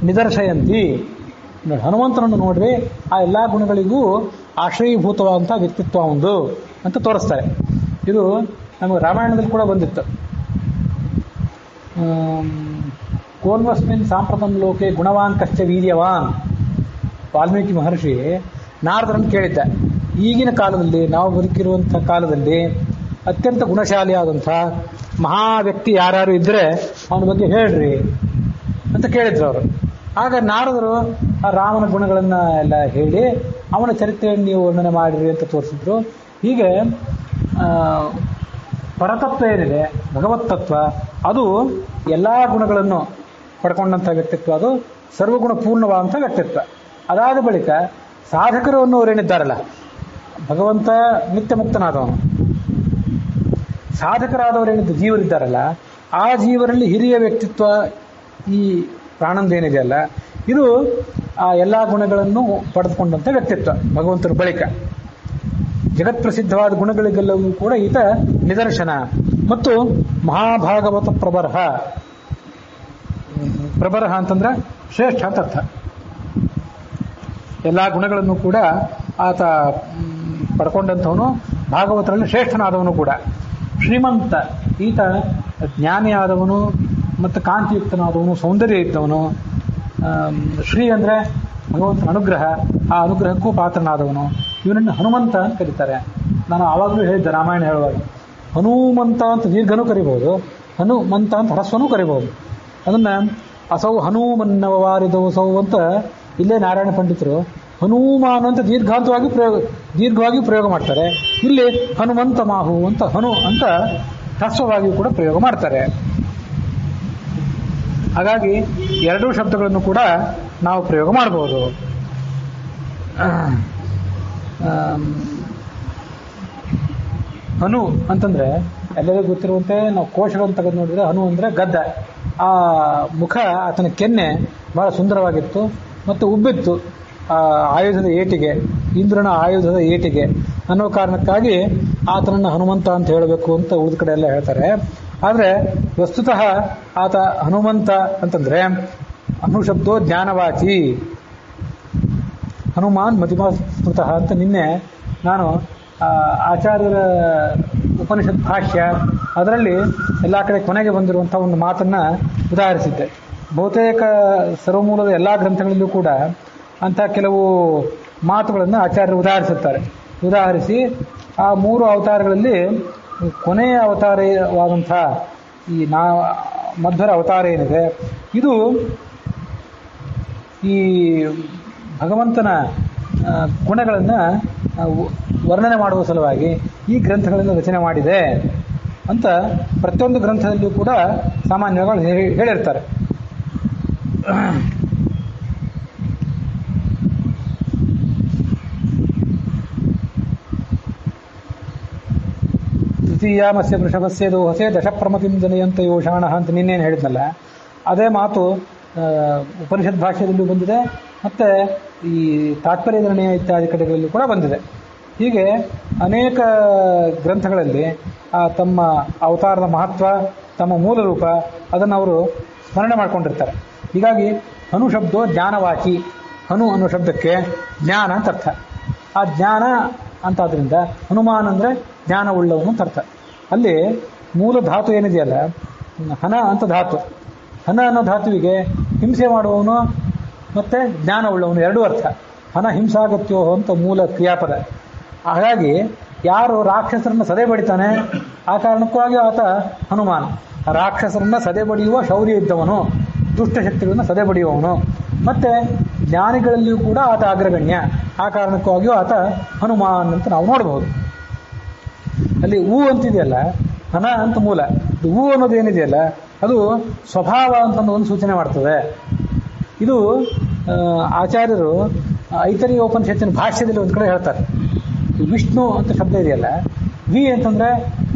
ನಿದರ್ಶಯಂತಿ. ಹನುಮಂತನನ್ನು ನೋಡ್ರಿ, ಆ ಎಲ್ಲ ಗುಣಗಳಿಗೂ ಆಶ್ರಯೀಭೂತವಾದಂಥ ವ್ಯಕ್ತಿತ್ವ ಒಂದು ಅಂತ ತೋರಿಸ್ತಾರೆ. ಇದು ನಮಗೆ ರಾಮಾಯಣದಲ್ಲಿ ಕೂಡ ಬಂದಿತ್ತು. ಕೋನ್ವಸ್ಮಿನ್ ಸಾಂಪ್ರತಂ ಲೋಕೆ ಗುಣವಾನ್ ಕಶ್ಚ ವೀರ್ಯವಾನ್. ವಾಲ್ಮೀಕಿ ಮಹರ್ಷಿ ನಾರದರನ್ನು ಕೇಳಿದ್ದ, ಈಗಿನ ಕಾಲದಲ್ಲಿ ನಾವು ಬದುಕಿರುವಂಥ ಕಾಲದಲ್ಲಿ ಅತ್ಯಂತ ಗುಣಶಾಲಿಯಾದಂಥ ಮಹಾ ವ್ಯಕ್ತಿ ಯಾರ್ಯಾರು ಇದ್ದರೆ ಅವನ ಬಗ್ಗೆ ಹೇಳ್ರಿ ಅಂತ ಕೇಳಿದ್ರು ಅವರು. ಆಗ ನಾರದರು ಆ ರಾಮನ ಗುಣಗಳನ್ನು ಎಲ್ಲ ಹೇಳಿ ಅವನ ಚರಿತ್ರೆಯನ್ನು ನೀವು ವರ್ಣನೆ ಮಾಡಿರಿ ಅಂತ ತೋರಿಸಿದ್ರು. ಹೀಗೆ ಪರತತ್ವ ಏನಿದೆ, ಭಗವತ್ ತತ್ವ, ಅದು ಎಲ್ಲ ಗುಣಗಳನ್ನು ಪಡ್ಕೊಂಡಂಥ ವ್ಯಕ್ತಿತ್ವ, ಅದು ಸರ್ವಗುಣ ಪೂರ್ಣವಾದಂಥ ವ್ಯಕ್ತಿತ್ವ. ಅದಾದ ಬಳಿಕ ಸಾಧಕರು ಅನ್ನೋರೇನಿದ್ದಾರಲ್ಲ, ಭಗವಂತ ನಿತ್ಯ ಮುಕ್ತನಾದವನು, ಸಾಧಕರಾದವರೇನಿದ್ದ ಜೀವರಿದ್ದಾರಲ್ಲ, ಆ ಜೀವರಲ್ಲಿ ಹಿರಿಯ ವ್ಯಕ್ತಿತ್ವ ಈ ಪ್ರಾಣಂದೇನಿದೆಯಲ್ಲ, ಇದು ಆ ಎಲ್ಲ ಗುಣಗಳನ್ನು ಪಡೆದುಕೊಂಡಂಥ ವ್ಯಕ್ತಿತ್ವ ಭಗವಂತನ ಬಳಿಕ. ಜಗತ್ ಪ್ರಸಿದ್ಧವಾದ ಗುಣಗಳಿಗೆಲ್ಲವೂ ಕೂಡ ಈತ ನಿದರ್ಶನ. ಮತ್ತು ಮಹಾಭಾಗವತ ಪ್ರಬರ್ಹ. ಪ್ರಬರ್ಹ ಅಂತಂದ್ರೆ ಶ್ರೇಷ್ಠ ಅಂತ ಅರ್ಥ. ಎಲ್ಲ ಗುಣಗಳನ್ನು ಕೂಡ ಆತ ಪಡ್ಕೊಂಡಂಥವನು, ಭಾಗವತರಲ್ಲಿ ಶ್ರೇಷ್ಠನಾದವನು ಕೂಡ. ಶ್ರೀಮಂತ, ಈತ ಜ್ಞಾನಿಯಾದವನು ಮತ್ತು ಕಾಂತಿಯುಕ್ತನಾದವನು, ಸೌಂದರ್ಯ ಇದ್ದವನು. ಶ್ರೀ ಅಂದರೆ ಭಗವಂತನ ಅನುಗ್ರಹ, ಆ ಅನುಗ್ರಹಕ್ಕೂ ಪಾತ್ರನಾದವನು. ಇವನನ್ನು ಹನುಮಂತ ಅಂತ ಕರೀತಾರೆ. ನಾನು ಆವಾಗಲೂ ಹೇಳಿದ್ದೆ ರಾಮಾಯಣ ಹೇಳುವಾಗ, ಹನುಮಂತ ಅಂತ ದೀರ್ಘನೂ ಕರಿಬಹುದು, ಹನುಮಂತ ಅಂತ ಹರಸ್ವನೂ ಕರಿಬಹುದು. ಅದನ್ನು ಅಸೌ ಹನುಮನ್ನವಾರಿದವಸೌ ಅಂತ ಇಲ್ಲೇ ನಾರಾಯಣ ಪಂಡಿತರು ಹನುಮಾನ್ ಅಂತ ದೀರ್ಘವಾಗಿ ಪ್ರಯೋಗ ಮಾಡ್ತಾರೆ. ಇಲ್ಲಿ ಹನುಮಂತ ಮಾಹು ಅಂತ ಹನು ಅಂತ ಹ್ರಸ್ವವಾಗಿ ಕೂಡ ಪ್ರಯೋಗ ಮಾಡ್ತಾರೆ. ಹಾಗಾಗಿ ಎರಡೂ ಶಬ್ದಗಳನ್ನು ಕೂಡ ನಾವು ಪ್ರಯೋಗ ಮಾಡಬಹುದು. ಹನು ಅಂತಂದ್ರೆ ಎಲ್ಲರಿಗೂ ಗೊತ್ತಿರುವಂತೆ ನಾವು ಕೋಶಗಳನ್ನು ತೆಗೆದು ನೋಡಿದ್ರೆ ಹನು ಅಂದರೆ ಗದ್ದ. ಆ ಮುಖ, ಆತನ ಕೆನ್ನೆ ಬಹಳ ಸುಂದರವಾಗಿತ್ತು ಮತ್ತು ಉಬ್ಬಿತ್ತು ಆಯುಧದ ಏಟಿಗೆ, ಇಂದ್ರನ ಆಯುಧದ ಏಟಿಗೆ ಅನ್ನೋ ಕಾರಣಕ್ಕಾಗಿ ಆತನನ್ನು ಹನುಮಂತ ಅಂತ ಹೇಳಬೇಕು ಅಂತ ಉಳಿದ ಕಡೆ ಎಲ್ಲ ಹೇಳ್ತಾರೆ. ಆದರೆ ವಸ್ತುತಃ ಆತ ಹನುಮಂತ ಅಂತಂದ್ರೆ ಅನುಶಬ್ದೋ ಜ್ಞಾನವಾಚಿ, ಹನುಮಾನ್ ಮತಿಮಾ ಸ್ಮೃತಃ ಅಂತ ನಿನ್ನೆ ನಾನು ಆಚಾರ್ಯರ ಉಪನಿಷತ್ ಭಾಷ್ಯ ಅದರಲ್ಲಿ ಎಲ್ಲ ಕಡೆ ಕೊನೆಗೆ ಬಂದಿರುವಂಥ ಒಂದು ಮಾತನ್ನು ಉದಾಹರಿಸಿದ್ದೆ. ಬಹುತೇಕ ಸರ್ವಮೂಲದ ಎಲ್ಲ ಗ್ರಂಥಗಳಲ್ಲೂ ಕೂಡ ಅಂಥ ಕೆಲವು ಮಾತುಗಳನ್ನು ಆಚಾರ್ಯರು ಉದಾಹರಿಸುತ್ತಾರೆ. ಉದಾಹರಿಸಿ ಆ 3 ಅವತಾರಗಳಲ್ಲಿ ಕೊನೆಯ ಅವತಾರವಾದಂಥ ಈ ಮಧ್ವರ ಅವತಾರ ಏನಿದೆ, ಇದು ಈ ಭಗವಂತನ ಗುಣಗಳನ್ನು ವರ್ಣನೆ ಮಾಡುವ ಸಲುವಾಗಿ ಈ ಗ್ರಂಥಗಳನ್ನು ರಚನೆ ಮಾಡಿದೆ ಅಂತ ಪ್ರತಿಯೊಂದು ಗ್ರಂಥದಲ್ಲಿಯೂ ಕೂಡ ಸಾಮಾನ್ಯವಾಗಿ ಹೇಳಿರ್ತಾರೆ. ತೃತೀಯಾಮಸ್ಯ ವೃಷಭಸ್ಯ ದೋಹಸೆ ದಶಪ್ರಮತಿಂ ಜನಯಂತ ಯೋಷಾಣ ಅಂತ ನಿನ್ನೇನು ಹೇಳಿದ್ನಲ್ಲ, ಅದೇ ಮಾತು ಉಪನಿಷತ್ ಭಾಷೆಯಲ್ಲೂ ಬಂದಿದೆ, ಮತ್ತು ಈ ತಾತ್ಪರ್ಯ ನಿರ್ಣಯ ಇತ್ಯಾದಿ ಕಡೆಗಳಲ್ಲಿ ಕೂಡ ಬಂದಿದೆ. ಹೀಗೆ ಅನೇಕ ಗ್ರಂಥಗಳಲ್ಲಿ ತಮ್ಮ ಅವತಾರದ ಮಹತ್ವ, ತಮ್ಮ ಮೂಲ ರೂಪ ಅದನ್ನು ಅವರು ಸ್ಮರಣೆ ಮಾಡಿಕೊಂಡಿರ್ತಾರೆ. ಹೀಗಾಗಿ ಹನು ಶಬ್ದೋ ಜ್ಞಾನವಾಚಿ. ಹನು ಅನ್ನೋ ಶಬ್ದಕ್ಕೆ ಜ್ಞಾನ ಅಂತ ಅರ್ಥ. ಆ ಜ್ಞಾನ ಅಂತಾದ್ರಿಂದ ಹನುಮಾನ್ ಅಂದರೆ ಜ್ಞಾನವುಳ್ಳವನು ಅಂತ ಅರ್ಥ. ಅಲ್ಲಿ ಮೂಲ ಧಾತು ಏನಿದೆಯಲ್ಲ, ಹನ ಅಂತ ಧಾತು. ಹನ ಅನ್ನೋ ಧಾತುವಿಗೆ ಹಿಂಸೆ ಮಾಡುವವನು ಮತ್ತು ಜ್ಞಾನವುಳ್ಳವನು ಎರಡೂ ಅರ್ಥ. ಹನ ಹಿಂಸಾಗತ್ಯೋ ಅಂತ ಮೂಲ ಕ್ರಿಯಾಪದ. ಹಾಗಾಗಿ ಯಾರು ರಾಕ್ಷಸರನ್ನು ಸದೆ ಬಡಿತಾನೆ ಆ ಕಾರಣಕ್ಕಾಗಿ ಆತ ಹನುಮಾನ್. ರಾಕ್ಷಸರನ್ನ ಸದೆ ಬಡಿಯುವ ಶೌರ್ಯ ಇದ್ದವನು, ದುಷ್ಟಶಕ್ತಿಗಳನ್ನು ಸದೆ ಬಡಿಯುವವನು. ಮತ್ತು ಜ್ಞಾನಿಗಳಲ್ಲಿಯೂ ಕೂಡ ಆತ ಅಗ್ರಗಣ್ಯ. ಆ ಕಾರಣಕ್ಕಾಗಿಯೂ ಆತ ಹನುಮಾನ್ ಅಂತ ನಾವು ನೋಡಬಹುದು. ಅಲ್ಲಿ ಹೂ ಅಂತಿದೆಯಲ್ಲ, ಹನ ಅಂತ ಮೂಲ. ಹೂ ಅನ್ನೋದು ಏನಿದೆಯಲ್ಲ ಅದು ಸ್ವಭಾವ ಅಂತ ಒಂದು ಸೂಚನೆ ಮಾಡ್ತದೆ. ಇದು ಆಚಾರ್ಯರು ಐತರೇಯ ಉಪನಿಷತ್ತಿನ ಭಾಷ್ಯದಲ್ಲಿ ಒಂದು ಕಡೆ ಹೇಳ್ತಾರೆ. ವಿಷ್ಣು ಅಂತ ಶಬ್ದ ಇದೆಯಲ್ಲ, ವಿ ಅಂತಂದರೆ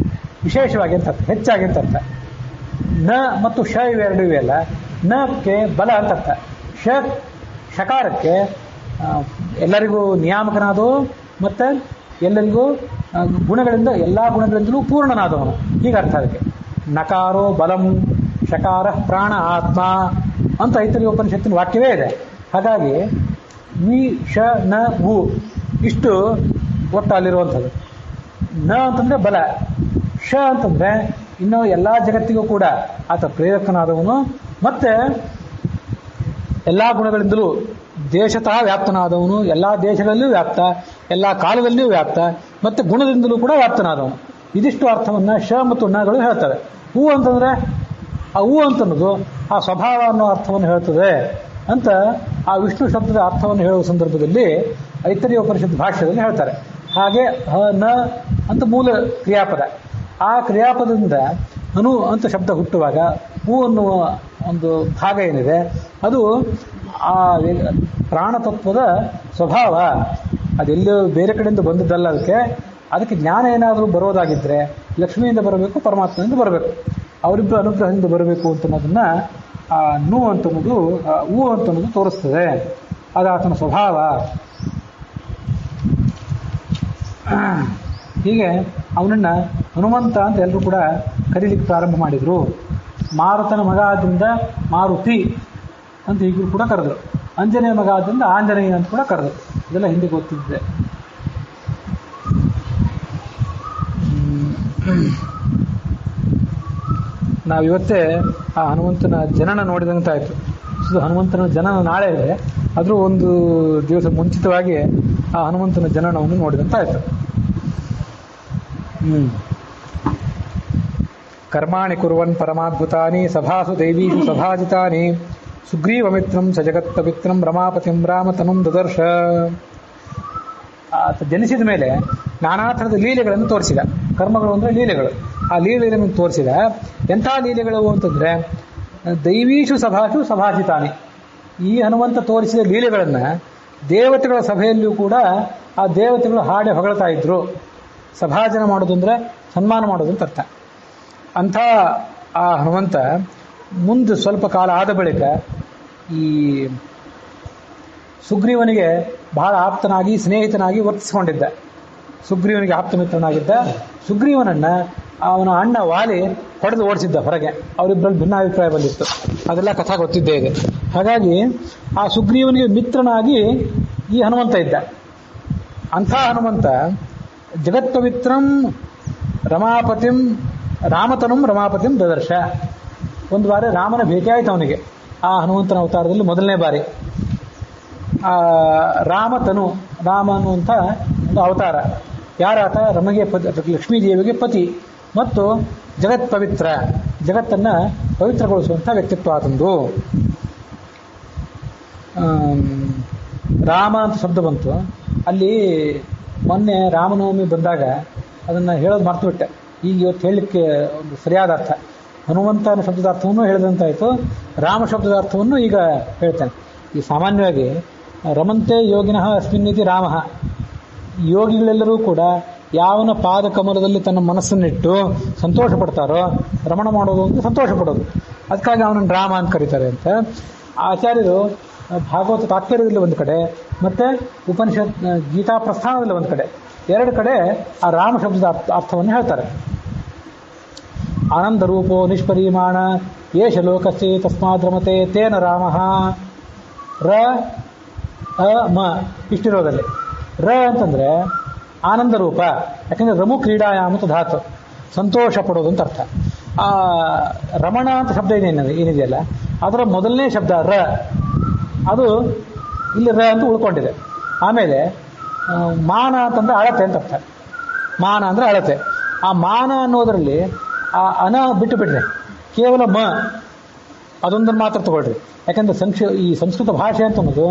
ವಿಶೇಷವಾಗಿ ಅಂತ ಅರ್ಥ, ಹೆಚ್ಚಾಗಿ ಅಂತ ಅರ್ಥ. ನ ಮತ್ತು ಶ ಇವೆರಡು ಇವೆಯಲ್ಲ, ನಕ್ಕೆ ಬಲ ಅಂತ ಅರ್ಥ. ಶಕಾರಕ್ಕೆ ಎಲ್ಲರಿಗೂ ನಿಯಾಮಕನಾದವು ಮತ್ತು ಎಲ್ಲರಿಗೂ ಗುಣಗಳಿಂದ ಎಲ್ಲ ಗುಣಗಳಿಂದಲೂ ಪೂರ್ಣನಾದವನು, ಹೀಗೆ ಅರ್ಥ ಅದಕ್ಕೆ. ನಕಾರೋ ಬಲಂ, ಶಕಾರ ಪ್ರಾಣ ಆತ್ಮ ಅಂತ ಐತರೇಯ ಉಪನಿಷತ್ತಿನ ವಾಕ್ಯವೇ ಇದೆ. ಹಾಗಾಗಿ ವಿ ಶ ನ ವು ಇಷ್ಟು ಒಟ್ಟು ಅಲ್ಲಿರುವಂಥದ್ದು. ನ ಅಂತಂದರೆ ಬಲ, ಶ ಅಂತಂದರೆ ಇನ್ನು ಎಲ್ಲ ಜಗತ್ತಿಗೂ ಕೂಡ ಆತ ಪ್ರೇರಕನಾದವನು ಮತ್ತು ಎಲ್ಲ ಗುಣಗಳಿಂದಲೂ ದೇಶತಃ ವ್ಯಾಪ್ತನಾದವನು, ಎಲ್ಲ ದೇಶಗಳಲ್ಲಿಯೂ ವ್ಯಾಪ್ತ, ಎಲ್ಲ ಕಾಲದಲ್ಲಿಯೂ ವ್ಯಾಪ್ತ, ಮತ್ತು ಗುಣದಿಂದಲೂ ಕೂಡ ವ್ಯಾಪ್ತನಾದವನು. ಇದಿಷ್ಟು ಅರ್ಥವನ್ನು ಶ ಮತ್ತು ನಗಳು ಹೇಳ್ತವೆ. ಹೂ ಅಂತಂದರೆ ಆ ಹೂ ಅಂತನ್ನೋದು ಆ ಸ್ವಭಾವ ಅನ್ನೋ ಅರ್ಥವನ್ನು ಹೇಳ್ತದೆ ಅಂತ ಆ ವಿಷ್ಣು ಶಬ್ದದ ಅರ್ಥವನ್ನು ಹೇಳುವ ಸಂದರ್ಭದಲ್ಲಿ ಐತರೇಯ ಉಪನಿಷತ್ ಭಾಷ್ಯದಲ್ಲಿ ಹೇಳ್ತಾರೆ. ಹಾಗೆ ಹ ನ ಅಂತ ಮೂಲ ಕ್ರಿಯಾಪದ. ಆ ಕ್ರಿಯಾಪದದಿಂದ ಹನು ಅಂತ ಶಬ್ದ ಹುಟ್ಟುವಾಗ ಹೂ ಅನ್ನುವ ಒಂದು ಭಾಗ ಏನಿದೆ ಅದು ಆ ಪ್ರಾಣತತ್ವದ ಸ್ವಭಾವ. ಅದೆಲ್ಲೂ ಬೇರೆ ಕಡೆಯಿಂದ ಬಂದದ್ದಲ್ಲ. ಅದಕ್ಕೆ ಜ್ಞಾನ ಏನಾದರೂ ಬರೋದಾಗಿದ್ದರೆ ಲಕ್ಷ್ಮಿಯಿಂದ ಬರಬೇಕು, ಪರಮಾತ್ಮನಿಂದ ಬರಬೇಕು, ಅವರಿಬ್ಬರು ಅನುಗ್ರಹದಿಂದ ಬರಬೇಕು ಅಂತನ್ನೋದನ್ನು ಆ ನು ಅಂತನ್ನೋದು, ಹೂ ಅಂತನ್ನೋದು ತೋರಿಸ್ತದೆ. ಅದು ಆತನ ಸ್ವಭಾವ. ಹೀಗೆ ಅವನನ್ನು ಹನುಮಂತ ಅಂತ ಎಲ್ಲರೂ ಕೂಡ ಕರೀಲಿಕ್ಕೆ ಪ್ರಾರಂಭ ಮಾಡಿದರು. ಮಾರುತನ ಮಗ ಆದ್ದರಿಂದ ಮಾರುತಿ ಅಂತ ಈಗಲೂ ಕೂಡ ಕರೆದರು. ಆಂಜನೇಯ ಮಗ ಆದ್ದರಿಂದ ಆಂಜನೇಯ ಅಂತ ಕೂಡ ಕರೆದರು. ಇದೆಲ್ಲ ಹಿಂದೆ ಗೊತ್ತಿದ್ದೆ. ನಾವಿವತ್ತೇ ಆ ಹನುಮಂತನ ಜನನ ನೋಡಿದಂತಾಯಿತು. ಹನುಮಂತನ ಜನನ ನಾಳೆ ಇದೆ, ಆದರೂ ಒಂದು ದಿವಸ ಮುಂಚಿತವಾಗಿ ಆ ಹನುಮಂತನ ಜನನವನ್ನು ನೋಡಿದಂತಾಯಿತು. ಕರ್ಮಾಣಿ ಕುರ್ವನ್ ಪರಮಾದ್ಭುತಾನಿ ಸಭಾಸು ದೈವೀಷು ಸಭಾಜಿತಾನಿ ಸುಗ್ರೀವಮಿತ್ರಂ ಸ ಜಗತ್ಪವಿತ್ರಂ ರಮಾಪತಿಂ ರಾಮತನುಂ ದದರ್ಶ. ಆತ ಜನಿಸಿದ ಮೇಲೆ ನಾನಾ ಥರದ ಲೀಲೆಗಳನ್ನು ತೋರಿಸಿದ. ಕರ್ಮಗಳು ಅಂದರೆ ಲೀಲೆಗಳು. ಆ ಲೀಲೆಗಳನ್ನು ತೋರಿಸಿದ. ಎಂಥ ಲೀಲೆಗಳು ಅಂತಂದರೆ ದೈವೀಷು ಸಭಾಸು ಸಭಾಜಿತಾನಿ. ಈ ಹನುಮಂತ ತೋರಿಸಿದ ಲೀಲೆಗಳನ್ನು ದೇವತೆಗಳ ಸಭೆಯಲ್ಲಿಯೂ ಕೂಡ ಆ ದೇವತೆಗಳು ಹಾಡಿ ಹೊಗಳ್ತಾ ಇದ್ರು. ಸಭಾಜನ ಮಾಡೋದು ಅಂದರೆ ಸನ್ಮಾನ ಮಾಡೋದು ಅಂತ ಅರ್ಥ. ಅಂಥ ಆ ಹನುಮಂತ ಮುಂದೆ ಸ್ವಲ್ಪ ಕಾಲ ಆದ ಬಳಿಕ ಈ ಸುಗ್ರೀವನಿಗೆ ಬಹಳ ಆಪ್ತನಾಗಿ ಸ್ನೇಹಿತನಾಗಿ ವರ್ತಿಸಿಕೊಂಡಿದ್ದ. ಸುಗ್ರೀವನಿಗೆ ಆಪ್ತಮಿತ್ರನಾಗಿದ್ದ. ಸುಗ್ರೀವನನ್ನು ಅವನ ಅಣ್ಣ ವಾಲಿ ಹೊಡೆದು ಓಡಿಸಿದ್ದ ಹೊರಗೆ. ಅವರಿಬ್ಬರಲ್ಲಿ ಭಿನ್ನಾಭಿಪ್ರಾಯ ಬಂದಿತ್ತು. ಅದೆಲ್ಲ ಕಥಾ ಗೊತ್ತಿದ್ದೇ ಇದೆ. ಹಾಗಾಗಿ ಆ ಸುಗ್ರೀವನಿಗೆ ಮಿತ್ರನಾಗಿ ಈ ಹನುಮಂತ ಇದ್ದ. ಅಂಥ ಹನುಮಂತ ಜಗತ್ಪವಿತ್ರಂ ರಮಾಪತಿಂ ರಾಮತನುಂ ರಮಾಪತಿಂ ದದರ್ಶ. ಒಂದು ಬಾರಿ ರಾಮನ ಭೇಟಿಯಾಯಿತು ಅವನಿಗೆ ಆ ಹನುಮಂತನ ಅವತಾರದಲ್ಲಿ ಮೊದಲನೇ ಬಾರಿ. ರಾಮತನು, ರಾಮ ಅನ್ನುವಂಥ ಒಂದು ಅವತಾರ. ಯಾರಾತ? ರಮಗೆ ಲಕ್ಷ್ಮೀದೇವಿಗೆ ಪತಿ ಮತ್ತು ಜಗತ್ ಪವಿತ್ರ, ಜಗತ್ತನ್ನು ಪವಿತ್ರಗೊಳಿಸುವಂಥ ವ್ಯಕ್ತಿತ್ವ ಆತಂದು. ರಾಮ ಅಂತ ಶಬ್ದ ಬಂತು. ಅಲ್ಲಿ ಮೊನ್ನೆ ರಾಮನವಮಿ ಬಂದಾಗ ಅದನ್ನು ಹೇಳೋದು ಮರ್ತುಬಿಟ್ಟೆ. ಈಗ ಇವತ್ತು ಹೇಳಲಿಕ್ಕೆ ಒಂದು ಸರಿಯಾದ ಅರ್ಥ. ಹನುಮಂತನ ಶಬ್ದದ ಅರ್ಥವನ್ನು ಹೇಳಿದಂತಾಯಿತು, ರಾಮ ಶಬ್ದದ ಅರ್ಥವನ್ನು ಈಗ ಹೇಳ್ತೇನೆ. ಈ ಸಾಮಾನ್ಯವಾಗಿ ರಮಂತೆ ಯೋಗಿನಃ ಅಸ್ಮಿನ್ನಿತಿ ರಾಮ, ಯೋಗಿಗಳೆಲ್ಲರೂ ಕೂಡ ಯಾವನ ಪಾದ ಕಮಲದಲ್ಲಿ ತನ್ನ ಮನಸ್ಸನ್ನಿಟ್ಟು ಸಂತೋಷ ಪಡ್ತಾರೋ, ರಮಣ ಮಾಡೋದು ಅಂತ ಸಂತೋಷ ಪಡೋದು, ಅದಕ್ಕಾಗಿ ಅವನನ್ನು ರಾಮ ಅಂತ ಕರೀತಾರೆ ಅಂತ ಆಚಾರ್ಯರು ಭಾಗವತ ತಾತ್ಪರ್ಯದಲ್ಲಿ ಒಂದು ಕಡೆ, ಮತ್ತೆ ಉಪನಿಷತ್ ಗೀತಾ ಪ್ರಸ್ಥಾನದಲ್ಲಿ ಒಂದು ಕಡೆ, ಎರಡು ಕಡೆ ಆ ರಾಮ ಶಬ್ದದ ಅರ್ಥವನ್ನು ಹೇಳ್ತಾರೆ. ಆನಂದ ರೂಪೋ ನಿಷ್ಪರಿಮಾಣ ಯೇಷ ಲೋಕಸ್ಯ ತಸ್ಮಾದ್ ರಮತೆ ತೇನ ರಾಮ. ರ ಅ ಮ ಇಷ್ಟಿರೋದಲ್ಲಿ ರ ಅಂತಂದ್ರೆ ಆನಂದ ರೂಪ, ಯಾಕಂದ್ರೆ ರಮು ಕ್ರೀಡಾಯಾಮತ ಧಾತು, ಸಂತೋಷ ಪಡೋದು ಅಂತ ಅರ್ಥ. ಆ ರಮಣ ಅಂತ ಶಬ್ದ ಏನಿದೆಯಲ್ಲ ಅದರ ಮೊದಲನೇ ಶಬ್ದ ರ, ಅದು ಇಲ್ಲಿ ರ ಅಂತ ಉಳ್ಕೊಂಡಿದೆ. ಆಮೇಲೆ ಮಾನ ಅಂತಂದ್ರೆ ಅಳತೆ ಅಂತ ಅರ್ಥ. ಮಾನ ಅಂದ್ರೆ ಅಳತೆ. ಆ ಮಾನ ಅನ್ನೋದರಲ್ಲಿ ಆ ಅನ ಬಿಟ್ಟು ಬಿಡ್ರಿ, ಕೇವಲ ಮ ಅದೊಂದನ್ನು ಮಾತ್ರ ತಗೊಳ್ರಿ. ಯಾಕಂದ್ರೆ ಈ ಸಂಸ್ಕೃತ ಭಾಷೆ ಅಂತ ಅನ್ನೋದು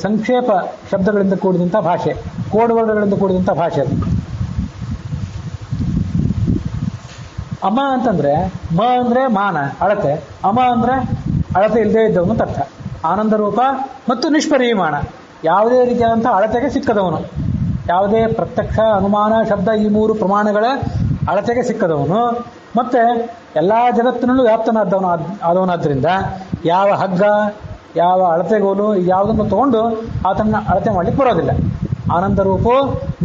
ಸಂಕ್ಷೇಪ ಶಬ್ದಗಳಿಂದ ಕೂಡಿದಂಥ ಭಾಷೆ, ಕೋಡ್ವರ್ಡ್ಗಳಿಂದ ಕೂಡಿದಂಥ ಭಾಷೆ ಅದು. ಅಮ ಅಂತಂದ್ರೆ ಮ ಅಂದ್ರೆ ಮಾನ ಅಳತೆ, ಅಮ ಅಂದ್ರೆ ಅಳತೆ ಇಲ್ಲದೆ ಇದ್ದವನು ಅಂತ ಅರ್ಥ. ಆನಂದ ರೂಪ ಮತ್ತು ನಿಷ್ಪರಿಮಾಣ, ಯಾವುದೇ ರೀತಿಯಾದಂಥ ಅಳತೆಗೆ ಸಿಕ್ಕದವನು, ಯಾವುದೇ ಪ್ರತ್ಯಕ್ಷ ಅನುಮಾನ ಶಬ್ದ ಈ ಮೂರು ಪ್ರಮಾಣಗಳ ಅಳತೆಗೆ ಸಿಕ್ಕದವನು, ಮತ್ತೆ ಎಲ್ಲ ಜಗತ್ತಿನಲ್ಲೂ ಆದವನಾದ್ದರಿಂದ ಯಾವ ಹಗ್ಗ ಯಾವ ಅಳತೆಗೋಲು ಯಾವುದನ್ನು ತಗೊಂಡು ಆತನ ಅಳತೆ ಮಾಡ್ಲಿಕ್ಕೆ ಬರೋದಿಲ್ಲ. ಆನಂದ ರೂಪೋ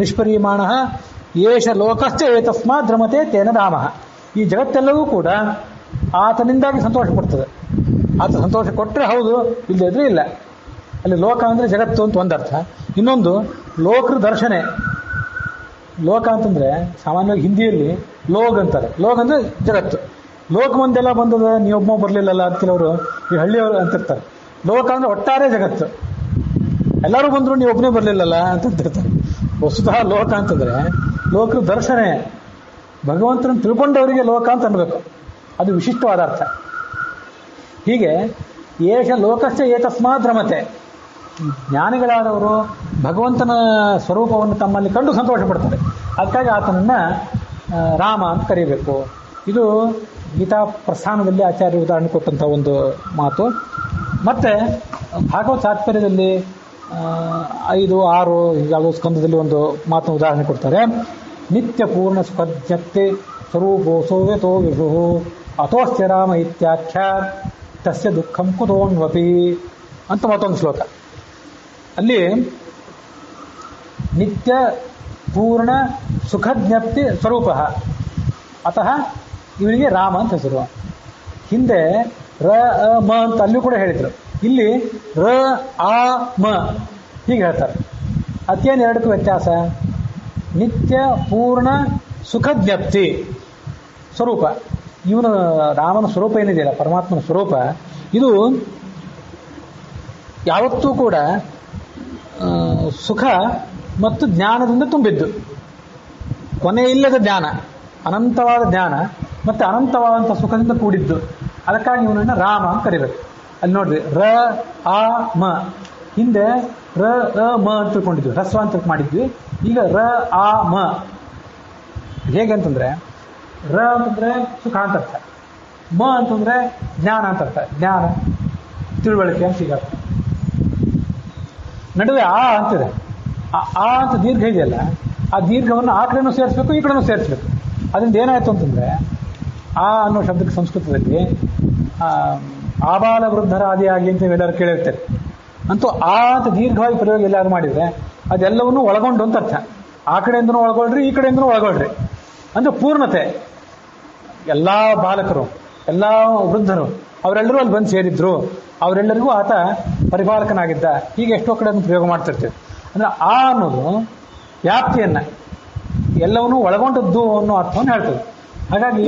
ನಿಷ್ಪರಿಮಾಣ ಯೇಷ ಲೋಕಶ್ಚ ಏತಸ್ಮಾದ್ ರಮತೆ ತೇನ ರಾಮ. ಈ ಜಗತ್ತೆಲ್ಲವೂ ಕೂಡ ಆತನಿಂದಾಗಿ ಸಂತೋಷ ಪಡ್ತದೆ. ಆತ ಸಂತೋಷ ಕೊಟ್ಟರೆ ಹೌದು, ಇಲ್ಲದಿದ್ರೆ ಇಲ್ಲ. ಅಲ್ಲಿ ಲೋಕ ಅಂದರೆ ಜಗತ್ತು ಅಂತ ಒಂದರ್ಥ, ಇನ್ನೊಂದು ಲೋಕರ ದರ್ಶನೆ. ಲೋಕ ಅಂತಂದ್ರೆ ಸಾಮಾನ್ಯವಾಗಿ ಹಿಂದಿಯಲ್ಲಿ ಲೋಗ್ ಅಂತಾರೆ. ಲೋಗ್ ಅಂದ್ರೆ ಜಗತ್ತು. ಲೋಕ ಮಂದೆಲ್ಲ ಬಂದದ, ನೀವೊಬ್ಬ ಬರಲಿಲ್ಲಲ್ಲ ಅಂತ ಕೆಲವರು ಈ ಹಳ್ಳಿಯವರು ಅಂತಿರ್ತಾರೆ. ಲೋಕ ಅಂದ್ರೆ ಒಟ್ಟಾರೆ ಜಗತ್ತು, ಎಲ್ಲರೂ ಬಂದ್ರು ನೀವೊಬ್ಬನೇ ಬರಲಿಲ್ಲಲ್ಲ ಅಂತಿರ್ತಾರೆ. ವಸ್ತುತಃ ಲೋಕ ಅಂತಂದ್ರೆ ಲೋಕರ ದರ್ಶನೆ, ಭಗವಂತನ ತಿಳ್ಕೊಂಡವರಿಗೆ ಲೋಕ ಅಂತ ಅನ್ಬೇಕು, ಅದು ವಿಶಿಷ್ಟವಾದ ಅರ್ಥ. ಹೀಗೆ ಏಷ ಲೋಕಸ್ಯ ಏತಸ್ಮಾದ್ ರಮತೆ, ಜ್ಞಾನಿಗಳಾದವರು ಭಗವಂತನ ಸ್ವರೂಪವನ್ನು ತಮ್ಮಲ್ಲಿ ಕಂಡು ಸಂತೋಷ ಪಡ್ತಾರೆ. ಅದಕ್ಕಾಗಿ ಆತನನ್ನ ರಾಮ ಅಂತ ಕರೀಬೇಕು. ಇದು ಗೀತಾ ಪ್ರಸ್ಥಾನದಲ್ಲಿ ಆಚಾರ್ಯ ಉದಾಹರಣೆ ಕೊಟ್ಟಂಥ ಒಂದು ಮಾತು. ಮತ್ತೆ ಭಾಗವತ ತಾತ್ಪರ್ಯದಲ್ಲಿ 5, 6 ಯಾವುದೋ ಸ್ಕಂದದಲ್ಲಿ ಒಂದು ಮಾತನ್ನು ಉದಾಹರಣೆ ಕೊಡ್ತಾರೆ. ನಿತ್ಯ ಪೂರ್ಣ ಸುಖಜ್ಞಪ್ತಿ ಸ್ವರೂಪೋ ಸೋವ್ಯತೋ ವಿಭು ಅಥೋಸ್ಯ ರಾಮ ಇತ್ಯಾಖ್ಯ ತಸ್ಯ ದುಃಖಂ ಕುತೋನ್ವಪಿ ಅಂತ ಮತ್ತೊಂದು ಶ್ಲೋಕ. ಅಲ್ಲಿ ನಿತ್ಯ ಪೂರ್ಣ ಸುಖಜ್ಞಪ್ತಿ ಸ್ವರೂಪ ಅತಃ ಇವರಿಗೆ ರಾಮ ಅಂತ ಹೆಸರು. ಹಿಂದೆ ರ ಅ ಮ ಅಂತ ಅಲ್ಲೂ ಕೂಡ ಹೇಳಿದ್ರು, ಇಲ್ಲಿ ರ ಆ ಮ ಹೀಗೆ ಹೇಳ್ತಾರೆ. ಅದೇನು ಎರಡಕ್ಕೂ ವ್ಯತ್ಯಾಸ? ನಿತ್ಯ ಪೂರ್ಣ ಸುಖಜ್ಞಪ್ತಿ ಸ್ವರೂಪ, ಇವನು ರಾಮನ ಸ್ವರೂಪ ಏನಿದೆಯಲ್ಲ, ಪರಮಾತ್ಮನ ಸ್ವರೂಪ, ಇದು ಯಾವತ್ತೂ ಕೂಡ ಸುಖ ಮತ್ತು ಜ್ಞಾನದಿಂದ ತುಂಬಿದ್ದು. ಕೊನೆಯಿಲ್ಲದ ಜ್ಞಾನ, ಅನಂತವಾದ ಜ್ಞಾನ ಮತ್ತು ಅನಂತವಾದಂಥ ಸುಖದಿಂದ ಕೂಡಿದ್ದು. ಅದಕ್ಕಾಗಿ ಇವನನ್ನು ರಾಮ ಅಂತ ಕರಿಬೇಕು. ಅಲ್ಲಿ ನೋಡ್ರಿ, ರ ಆ ಮ, ಹಿಂದೆ ರ ಅ ಮ ಅಂತ ತಿಳ್ಕೊಂಡಿದ್ವಿ, ಹ್ರಸ್ವ ಅಂತ ಮಾಡಿದ್ವಿ. ಈಗ ರ ಆ ಮ. ಹೇಗೆ ಅಂತಂದ್ರೆ ರ ಅಂತಂದ್ರೆ ಸುಖ ಅಂತ ಅರ್ಥ, ಮ ಅಂತಂದ್ರೆ ಜ್ಞಾನ ಅಂತ ಅರ್ಥ, ಜ್ಞಾನ ತಿಳುವಳಿಕೆ ಅಂತ ಈಗ. ನಡುವೆ ಆ ಅಂತಿದೆ, ಆ ಅಂತ ದೀರ್ಘ ಇದೆಯಲ್ಲ, ಆ ದೀರ್ಘವನ್ನು ಆ ಕಡೆನೂ ಸೇರಿಸ್ಬೇಕು, ಈ ಕಡೆನೂ ಸೇರಿಸ್ಬೇಕು. ಅದರಿಂದ ಏನಾಯ್ತು ಅಂತಂದ್ರೆ ಆ ಅನ್ನೋ ಶಬ್ದಕ್ಕೆ ಸಂಸ್ಕೃತದಲ್ಲಿ ಆಬಾಲ ವೃದ್ಧರಾದಿಯಾಗಿ ಅಂತ ನೀವೆಲ್ಲರೂ ಕೇಳಿರ್ತಾರೆ. ಅಂತೂ ಆ ಅಂತ ದೀರ್ಘವಾಗಿ ಪ್ರಯೋಗ ಎಲ್ಲಾರು ಮಾಡಿದ್ರೆ ಅದೆಲ್ಲವನ್ನೂ ಒಳಗೊಂಡು ಅಂತ ಅರ್ಥ. ಆ ಕಡೆಯಿಂದನೂ ಒಳಗೊಳ್ರಿ, ಈ ಕಡೆಯಿಂದನೂ ಒಳಗೊಳ್ರಿ ಅಂದ್ರೆ ಪೂರ್ಣತೆ. ಎಲ್ಲ ಬಾಲಕರು, ಎಲ್ಲ ವೃದ್ಧರು ಅವರೆಲ್ಲರೂ ಅಲ್ಲಿ ಬಂದು ಸೇರಿದ್ರು, ಅವರೆಲ್ಲರಿಗೂ ಆತ ಪರಿಪಾಲಕನಾಗಿದ್ದ. ಹೀಗೆ ಎಷ್ಟೋ ಕಡೆ ಅದನ್ನು ಪ್ರಯೋಗ ಮಾಡ್ತಿರ್ತೀವಿ. ಅಂದ್ರೆ ಆ ಅನ್ನೋದು ವ್ಯಾಪ್ತಿಯನ್ನ, ಎಲ್ಲವನ್ನೂ ಒಳಗೊಂಡದ್ದು ಅನ್ನೋ ಅರ್ಥವನ್ನು ಹೇಳ್ತದೆ. ಹಾಗಾಗಿ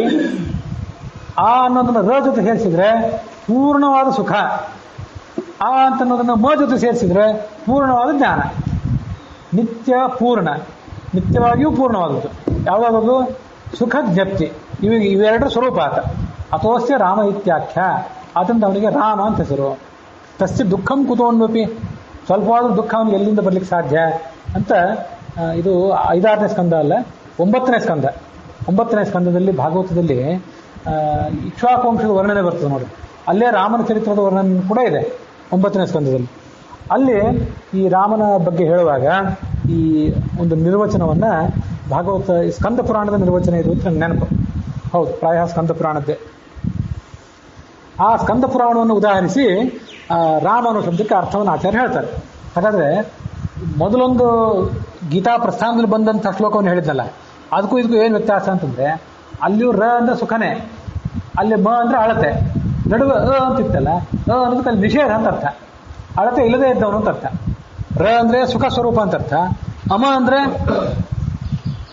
ಆ ಅನ್ನೋದನ್ನ ರ ಜೊತೆ ಸೇರಿಸಿದ್ರೆ ಪೂರ್ಣವಾದ ಸುಖ, ಆ ಅಂತ ಅನ್ನೋದನ್ನ ಮ ಜೊತೆ ಸೇರಿಸಿದ್ರೆ ಪೂರ್ಣವಾದ ಜ್ಞಾನ. ನಿತ್ಯ ಪೂರ್ಣ, ನಿತ್ಯವಾಗಿಯೂ ಪೂರ್ಣವಾದದ್ದು ಯಾವುದಾದದ್ದು? ಸುಖ ಜ್ಞಪ್ತಿ. ಇವೆರಡರ ಸ್ವರೂಪ ಆತ. ಅಥೋಸ್ಯ ರಾಮ ಇತ್ಯಾಖ್ಯ, ಆತಂದ ಅವನಿಗೆ ರಾಮ ಅಂತ ಹೆಸರು. ತಸ್ಯ ದುಃಖಂ ಕುತೋನ್ವಪಿ, ಸ್ವಲ್ಪವಾದ ದುಃಖ ಅವನಿಗೆ ಎಲ್ಲಿಂದ ಬರ್ಲಿಕ್ಕೆ ಸಾಧ್ಯ? ಅಂತ ಇದು 5-6ನೇ ಸ್ಕಂದ ಅಲ್ಲ, 9ನೇ ಸ್ಕಂದ. 9ನೇ ಸ್ಕಂದದಲ್ಲಿ ಭಾಗವತದಲ್ಲಿ ಇಕ್ಷ್ವಾಕುವಂಶದ ವರ್ಣನೆ ಬರ್ತದೆ ನೋಡಿ. ಅಲ್ಲೇ ರಾಮನ ಚರಿತ್ರದ ವರ್ಣನೆ ಕೂಡ ಇದೆ 9ನೇ ಸ್ಕಂದದಲ್ಲಿ. ಅಲ್ಲಿ ಈ ರಾಮನ ಬಗ್ಗೆ ಹೇಳುವಾಗ ಈ ಒಂದು ನಿರ್ವಚನವನ್ನ ಭಾಗವತ ಸ್ಕಂದ ಪುರಾಣದ ನಿರ್ವಚನ ಇದು ಅಂತ ನಂಗೆ ನೆನಪು. ಹೌದು, ಪ್ರಾಯ ಸ್ಕಂದ ಪುರಾಣದ್ದೇ. ಆ ಸ್ಕಂದ ಪುರಾಣವನ್ನು ಉದಾಹರಿಸಿ ರಾಮ ಅನ್ನೋ ಶಬ್ದಕ್ಕೆ ಅರ್ಥವನ್ನು ಆಚಾರ್ಯ ಹೇಳ್ತಾರೆ. ಹಾಗಾದ್ರೆ ಮೊದಲೊಂದು ಗೀತಾ ಪ್ರಸ್ಥಾನದಲ್ಲಿ ಬಂದಂಥ ಶ್ಲೋಕವನ್ನು ಹೇಳಿದ್ನಲ್ಲ, ಅದಕ್ಕೂ ಇದಕ್ಕೂ ಏನು ವ್ಯತ್ಯಾಸ ಅಂತಂದ್ರೆ, ಅಲ್ಲಿಯೂ ರ ಅಂದ್ರೆ ಸುಖನೇ, ಅಲ್ಲಿ ಮ ಅಂದ್ರೆ ಅಳತೆ, ನಡುವೆ ಅಂತಿತ್ತಲ್ಲ, ಅನ್ನೋದಕ್ಕೆ ಅಲ್ಲಿ ನಿಷೇಧ ಅಂತ ಅರ್ಥ, ಅಳತೆ ಇಲ್ಲದೆ ಇದ್ದವನು ಅಂತ ಅರ್ಥ. ರ ಅಂದ್ರೆ ಸುಖ ಸ್ವರೂಪ ಅಂತ ಅರ್ಥ, ಅಮ ಅಂದ್ರೆ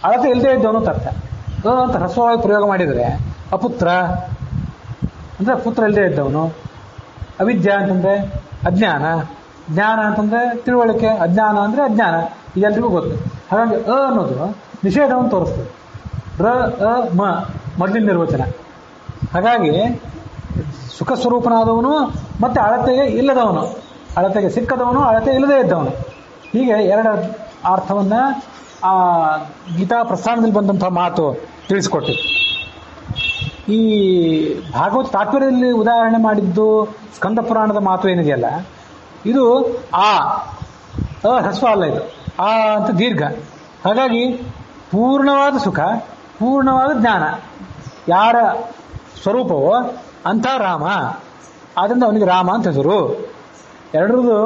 ಅಳತೆ ಇಲ್ಲದೆ ಇದ್ದವನು ಅಂತ ಅರ್ಥ. ಅಂತ ಹ್ರಸ್ವವಾಗಿ ಪ್ರಯೋಗ ಮಾಡಿದರೆ ಅಪುತ್ರ ಅಂದ್ರೆ ಪುತ್ರ ಇಲ್ಲದೆ ಇದ್ದವನು, ಅವಿದ್ಯಾ ಅಂತಂದ್ರೆ ಅಜ್ಞಾನ, ಜ್ಞಾನ ಅಂತಂದ್ರೆ ತಿಳುವಳಿಕೆ, ಅಜ್ಞಾನ ಅಂದ್ರೆ ಅಜ್ಞಾನ, ಇದೆಲ್ಲರಿಗೂ ಗೊತ್ತು. ಹಾಗಾಗಿ ಅನ್ನೋದು ನಿಷೇಧವನ್ನು ತೋರಿಸ್ತದೆ. ರ ಅ ಮ ಮೊದಲಿನ ನಿರ್ವಚನ. ಹಾಗಾಗಿ ಸುಖ ಸ್ವರೂಪನಾದವನು ಮತ್ತೆ ಅಳತೆಗೆ ಇಲ್ಲದವನು, ಅಳತೆಗೆ ಸಿಕ್ಕದವನು, ಅಳತೆ ಇಲ್ಲದೆ ಇದ್ದವನು, ಹೀಗೆ ಎರಡು ಅರ್ಥವನ್ನ ಆ ಗೀತಾ ಪ್ರಸ್ಥಾನದಲ್ಲಿ ಬಂದಂತಹ ಮಾತು ತಿಳಿಸಿಕೊಟ್ಟು. ಈ ಭಾಗವತ ತಾತ್ಪರ್ಯದಲ್ಲಿ ಉದಾಹರಣೆ ಮಾಡಿದ್ದು ಸ್ಕಂದ ಪುರಾಣದ ಮಾತು ಏನಿದೆಯಲ್ಲ, ಇದು ಆ ಹ್ರಸ್ವ ಅಲ್ಲ, ಇದು ಆ ಅಂತ ದೀರ್ಘ. ಹಾಗಾಗಿ ಪೂರ್ಣವಾದ ಸುಖ, ಪೂರ್ಣವಾದ ಜ್ಞಾನ ಯಾರ ಸ್ವರೂಪವೋ ಅಂಥ ರಾಮ, ಆದ್ದರಿಂದ ಅವನಿಗೆ ರಾಮ ಅಂತ ಹೆಸರು. ಎರಡರದು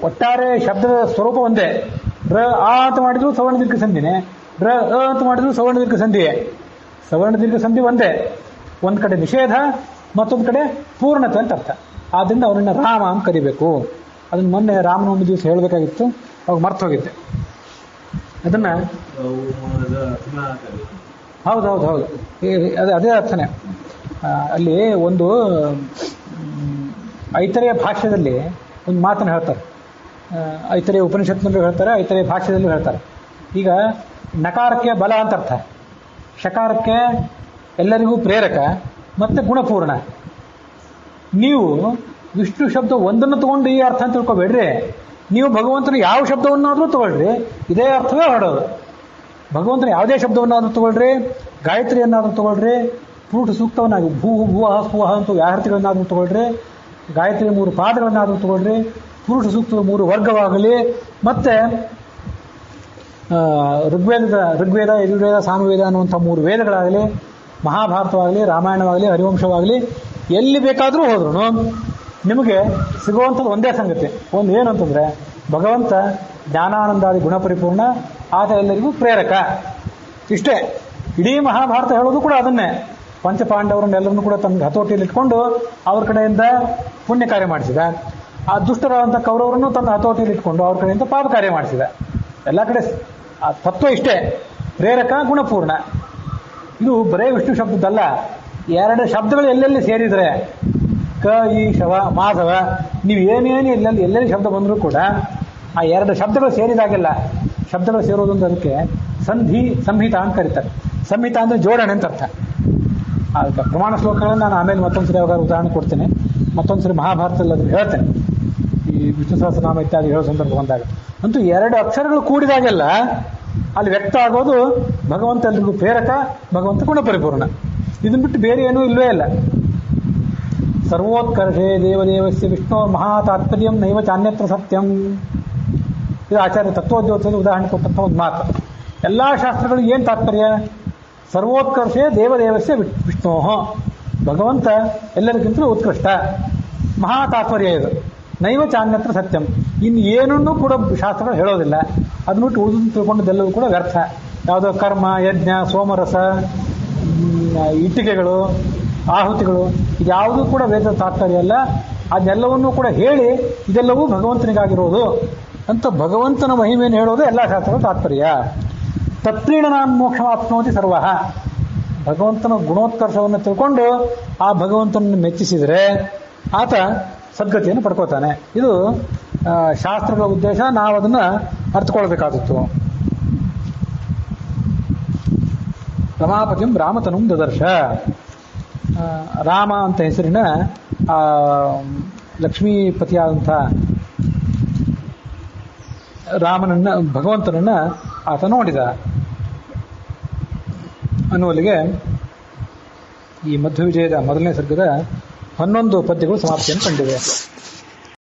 ಒಟ್ಟಾರೆ ಶಬ್ದದ ಸ್ವರೂಪ ಒಂದೇ. ರ ಆ ಅಂತ ಮಾಡಿದ್ರು ಸವರ್ಣ ದೀರ್ಘ ಸಂಧಿನೇ, ರ ಅ ಅಂತ ಮಾಡಿದ್ರು ಸವರ್ಣ ದೀರ್ಘ ಸಂಧಿಯೇ. ಸವರ್ಣ ದೀರ್ಘ ಸಂಧಿ ಒಂದೇ, ಒಂದ್ ಕಡೆ ನಿಷೇಧ, ಮತ್ತೊಂದು ಕಡೆ ಪೂರ್ಣತೆ ಅಂತ ಅರ್ಥ. ಆದ್ರಿಂದ ಅವನನ್ನ ರಾಮ ಅಂತ ಕರಿಬೇಕು. ಅದನ್ನ ಮೊನ್ನೆ ರಾಮನವಮಿ ದಿವಸ ಹೇಳಬೇಕಾಗಿತ್ತು, ಅವಾಗ ಮರ್ತು ಹೋಗಿದ್ದೆ ಅದನ್ನ. ಹೌದೌದು ಹೌದು, ಅದೇ ಅರ್ಥನೇ. ಅಲ್ಲಿ ಒಂದು ಐತರೆಯ ಭಾಷ್ಯದಲ್ಲಿ ಒಂದು ಮಾತನ್ನು ಹೇಳ್ತಾರೆ, ಐತರೆಯ ಉಪನಿಷತ್ನಲ್ಲೂ ಹೇಳ್ತಾರೆ, ಐತರೆಯ ಭಾಷ್ಯದಲ್ಲೂ ಹೇಳ್ತಾರೆ. ಈಗ ನಕಾರಕ್ಕೆ ಬಲ ಅಂತ ಅರ್ಥ, ಶಕಾರಕ್ಕೆ ಎಲ್ಲರಿಗೂ ಪ್ರೇರಕ ಮತ್ತೆ ಗುಣಪೂರ್ಣ. ನೀವು ವಿಷ್ಣು ಶಬ್ದ ಒಂದನ್ನು ತಗೊಂಡು ಈ ಅರ್ಥ ಅಂತ ತಿಳ್ಕೊಬೇಡ್ರಿ. ನೀವು ಭಗವಂತನ ಯಾವ ಶಬ್ದವನ್ನಾದರೂ ತಗೊಳ್ರಿ, ಇದೇ ಅರ್ಥವೇ ಹೊರಡೋದು. ಭಗವಂತನ ಯಾವುದೇ ಶಬ್ದವನ್ನಾದರೂ ತಗೊಳ್ರಿ, ಗಾಯತ್ರಿಯನ್ನಾದರೂ ತಗೊಳ್ರಿ, ಪುರುಷ ಸೂಕ್ತವನ್ನಾಗಿ ಭೂ ಭೂಹ ಸ್ಪೂಹ ಅಂತ ವ್ಯಾಹೃತಿಗಳನ್ನಾದರೂ ತಗೊಳ್ರಿ, ಗಾಯತ್ರಿ 3 ಪಾದಗಳನ್ನಾದರೂ ತಗೊಳ್ರಿ, ಪುರುಷ ಸೂಕ್ತದ 3 ವರ್ಗವಾಗಲಿ, ಮತ್ತೆ ಋಗ್ವೇದ ಯಜುರ್ವೇದ ಸಾಮವೇದ ಅನ್ನುವಂಥ 3 ವೇದಗಳಾಗಲಿ, ಮಹಾಭಾರತವಾಗಲಿ, ರಾಮಾಯಣವಾಗಲಿ, ಹರಿವಂಶವಾಗಲಿ, ಎಲ್ಲಿ ಬೇಕಾದರೂ ಹೋದ್ರು ನಿಮಗೆ ಸಿಗುವಂಥದ್ದು ಒಂದೇ ಸಂಗತಿ. ಒಂದು ಏನು ಅಂತಂದ್ರೆ, ಭಗವಂತ ಜ್ಞಾನಾನಂದಾದಿ ಗುಣಪರಿಪೂರ್ಣ, ಆತ ಎಲ್ಲರಿಗೂ ಪ್ರೇರಕ. ಇಷ್ಟೇ. ಇಡೀ ಮಹಾಭಾರತ ಹೇಳೋದು ಕೂಡ ಅದನ್ನೇ. ಪಂಚಪಾಂಡವರನ್ನೆಲ್ಲರನ್ನು ಕೂಡ ತನ್ನ ಹತೋಟಿಯಲ್ಲಿ ಇಟ್ಕೊಂಡು ಅವ್ರ ಕಡೆಯಿಂದ ಪುಣ್ಯ ಕಾರ್ಯ ಮಾಡಿಸಿದ. ಆ ದುಷ್ಟರಾದಂಥ ಕೌರವರನ್ನು ತನ್ನ ಹತೋಟಿಯಲ್ಲಿ ಇಟ್ಕೊಂಡು ಅವ್ರ ಕಡೆಯಿಂದ ಪಾಪ ಕಾರ್ಯ ಮಾಡಿಸಿದ. ಎಲ್ಲ ಕಡೆ ಆ ತತ್ವ ಇಷ್ಟೇ, ಪ್ರೇರಕ ಗುಣಪೂರ್ಣ. ಇದು ಬರೇ ವಿಷ್ಣು ಶಬ್ದದ್ದಲ್ಲ, 2 ಶಬ್ದಗಳು ಎಲ್ಲೆಲ್ಲಿ ಸೇರಿದ್ರೆ, ಕ ಈ ಶವ ಮಾಧವ, ನೀವು ಏನೇನು ಎಲ್ಲೆಲ್ಲಿ ಶಬ್ದ ಬಂದರೂ ಕೂಡ ಆ 2 ಶಬ್ದಗಳು ಸೇರಿದಾಗೆಲ್ಲ, ಶಬ್ದಗಳು ಸೇರೋದೊಂದು ಅದಕ್ಕೆ ಸಂಹಿತ ಅಂತ ಕರೀತಾರೆ. ಸಂಹಿತ ಅಂದ್ರೆ ಜೋಡಣೆ ಅಂತ ಅರ್ಥ. ಅದಕ್ಕೆ ಪ್ರಮಾಣ ಶ್ಲೋಕಗಳನ್ನು ನಾನು ಆಮೇಲೆ ಮತ್ತೊಂದ್ಸರಿ ಯಾವಾಗ ಉದಾಹರಣೆ ಕೊಡ್ತೇನೆ, ಮತ್ತೊಂದ್ಸರಿ ಮಹಾಭಾರತದಲ್ಲಿ ಅದನ್ನು ಹೇಳ್ತೇನೆ, ಈ ವಿಷ್ಣು ಸಹಸ್ರನಾಮ ಇತ್ಯಾದಿ ಹೇಳೋ ಸಂದರ್ಭ ಬಂದಾಗ. ಅಂತೂ 2 ಅಕ್ಷರಗಳು ಕೂಡಿದಾಗೆಲ್ಲ ಅಲ್ಲಿ ವ್ಯಕ್ತ ಆಗೋದು ಭಗವಂತ ಎಲ್ರಿಗೂ ಪ್ರೇರಕ, ಭಗವಂತ ಗುಣಪರಿಪೂರ್ಣ. ಇದನ್ನ ಬಿಟ್ಟು ಬೇರೆ ಏನೂ ಇಲ್ಲವೇ ಇಲ್ಲ. ಸರ್ವೋತ್ಕರ್ಷೆ ದೇವದೇವಸ್ಯ ವಿಷ್ಣು ಮಹಾ ತಾತ್ಪರ್ಯಂ ನೈವ ಚಾನ್ಯತ್ರ ಸತ್ಯಂ. ಇದು ಆಚಾರ್ಯ ತತ್ವೋದ್ಯೋಗದಲ್ಲಿ ಉದಾಹರಣೆ ಕೊಟ್ಟಂಥ ಒಂದು ಮಾತು. ಎಲ್ಲಾ ಶಾಸ್ತ್ರಗಳು ಏನು ತಾತ್ಪರ್ಯ? ಸರ್ವೋತ್ಕರ್ಷೆ ದೇವದೇವಸ್ಯ ವಿಷ್ಣು, ಭಗವಂತ ಎಲ್ಲರಿಗಿಂತಲೂ ಉತ್ಕೃಷ್ಟ, ಮಹಾ ತಾತ್ಪರ್ಯ ಇದು. ನೈವ ಚಾನ್ಯತ್ರ ಸತ್ಯಂ, ಇನ್ನು ಏನನ್ನೂ ಕೂಡ ಶಾಸ್ತ್ರಗಳು ಹೇಳೋದಿಲ್ಲ. ಅದನ್ನ ಬಿಟ್ಟು ಉಳಿದು ತಿಳ್ಕೊಂಡದೆಲ್ಲವೂ ಕೂಡ ವ್ಯರ್ಥ. ಯಾವುದೋ ಕರ್ಮ, ಯಜ್ಞ, ಸೋಮರಸ, ಇಟ್ಟಿಗೆಗಳು, ಆಹುತಿಗಳು, ಇದ್ಯಾವುದೂ ಕೂಡ ವೇದ ತಾತ್ಪರ್ಯ ಅಲ್ಲ. ಅದನ್ನೆಲ್ಲವನ್ನೂ ಕೂಡ ಹೇಳಿ ಇದೆಲ್ಲವೂ ಭಗವಂತನಿಗಾಗಿರೋದು ಅಂತ ಭಗವಂತನ ಮಹಿಮೆಯನ್ನು ಹೇಳೋದು ಎಲ್ಲ ಶಾಸ್ತ್ರಗಳ ತಾತ್ಪರ್ಯ. ತತ್ಪ್ರೀಣನಾನ್ ಮೋಕ್ಷಮಾಪ್ನೋತಿ ಸರ್ವ, ಭಗವಂತನ ಗುಣೋತ್ಕರ್ಷವನ್ನು ತಿಳ್ಕೊಂಡು ಆ ಭಗವಂತನನ್ನು ಮೆಚ್ಚಿಸಿದರೆ ಆತ ಸದ್ಗತಿಯನ್ನು ಪಡ್ಕೋತಾನೆ. ಇದು ಶಾಸ್ತ್ರಗಳ ಉದ್ದೇಶ. ನಾವು ಅದನ್ನ ಅರ್ಥಕೊಳ್ಬೇಕಾದದ್ದು. ರಮಾಪತಿಂ ರಾಮತನುಂ ದದರ್ಶ. ರಾಮ ಅಂತ ಹೆಸರಿನ ಲಕ್ಷ್ಮೀಪತಿಯಾದಂಥ ರಾಮನನ್ನ ಭಗವಂತನನ್ನ ಆತ ನೋಡಿದ ಅನ್ನುವಲ್ಲಿಗೆ ಈ ಮಧ್ವ ವಿಜಯದ ಮೊದಲನೇ ಸರ್ಗದ 11 ಪದ್ಯಗಳು ಸಮಾಪ್ತಿಯನ್ನು ಕಂಡಿವೆ.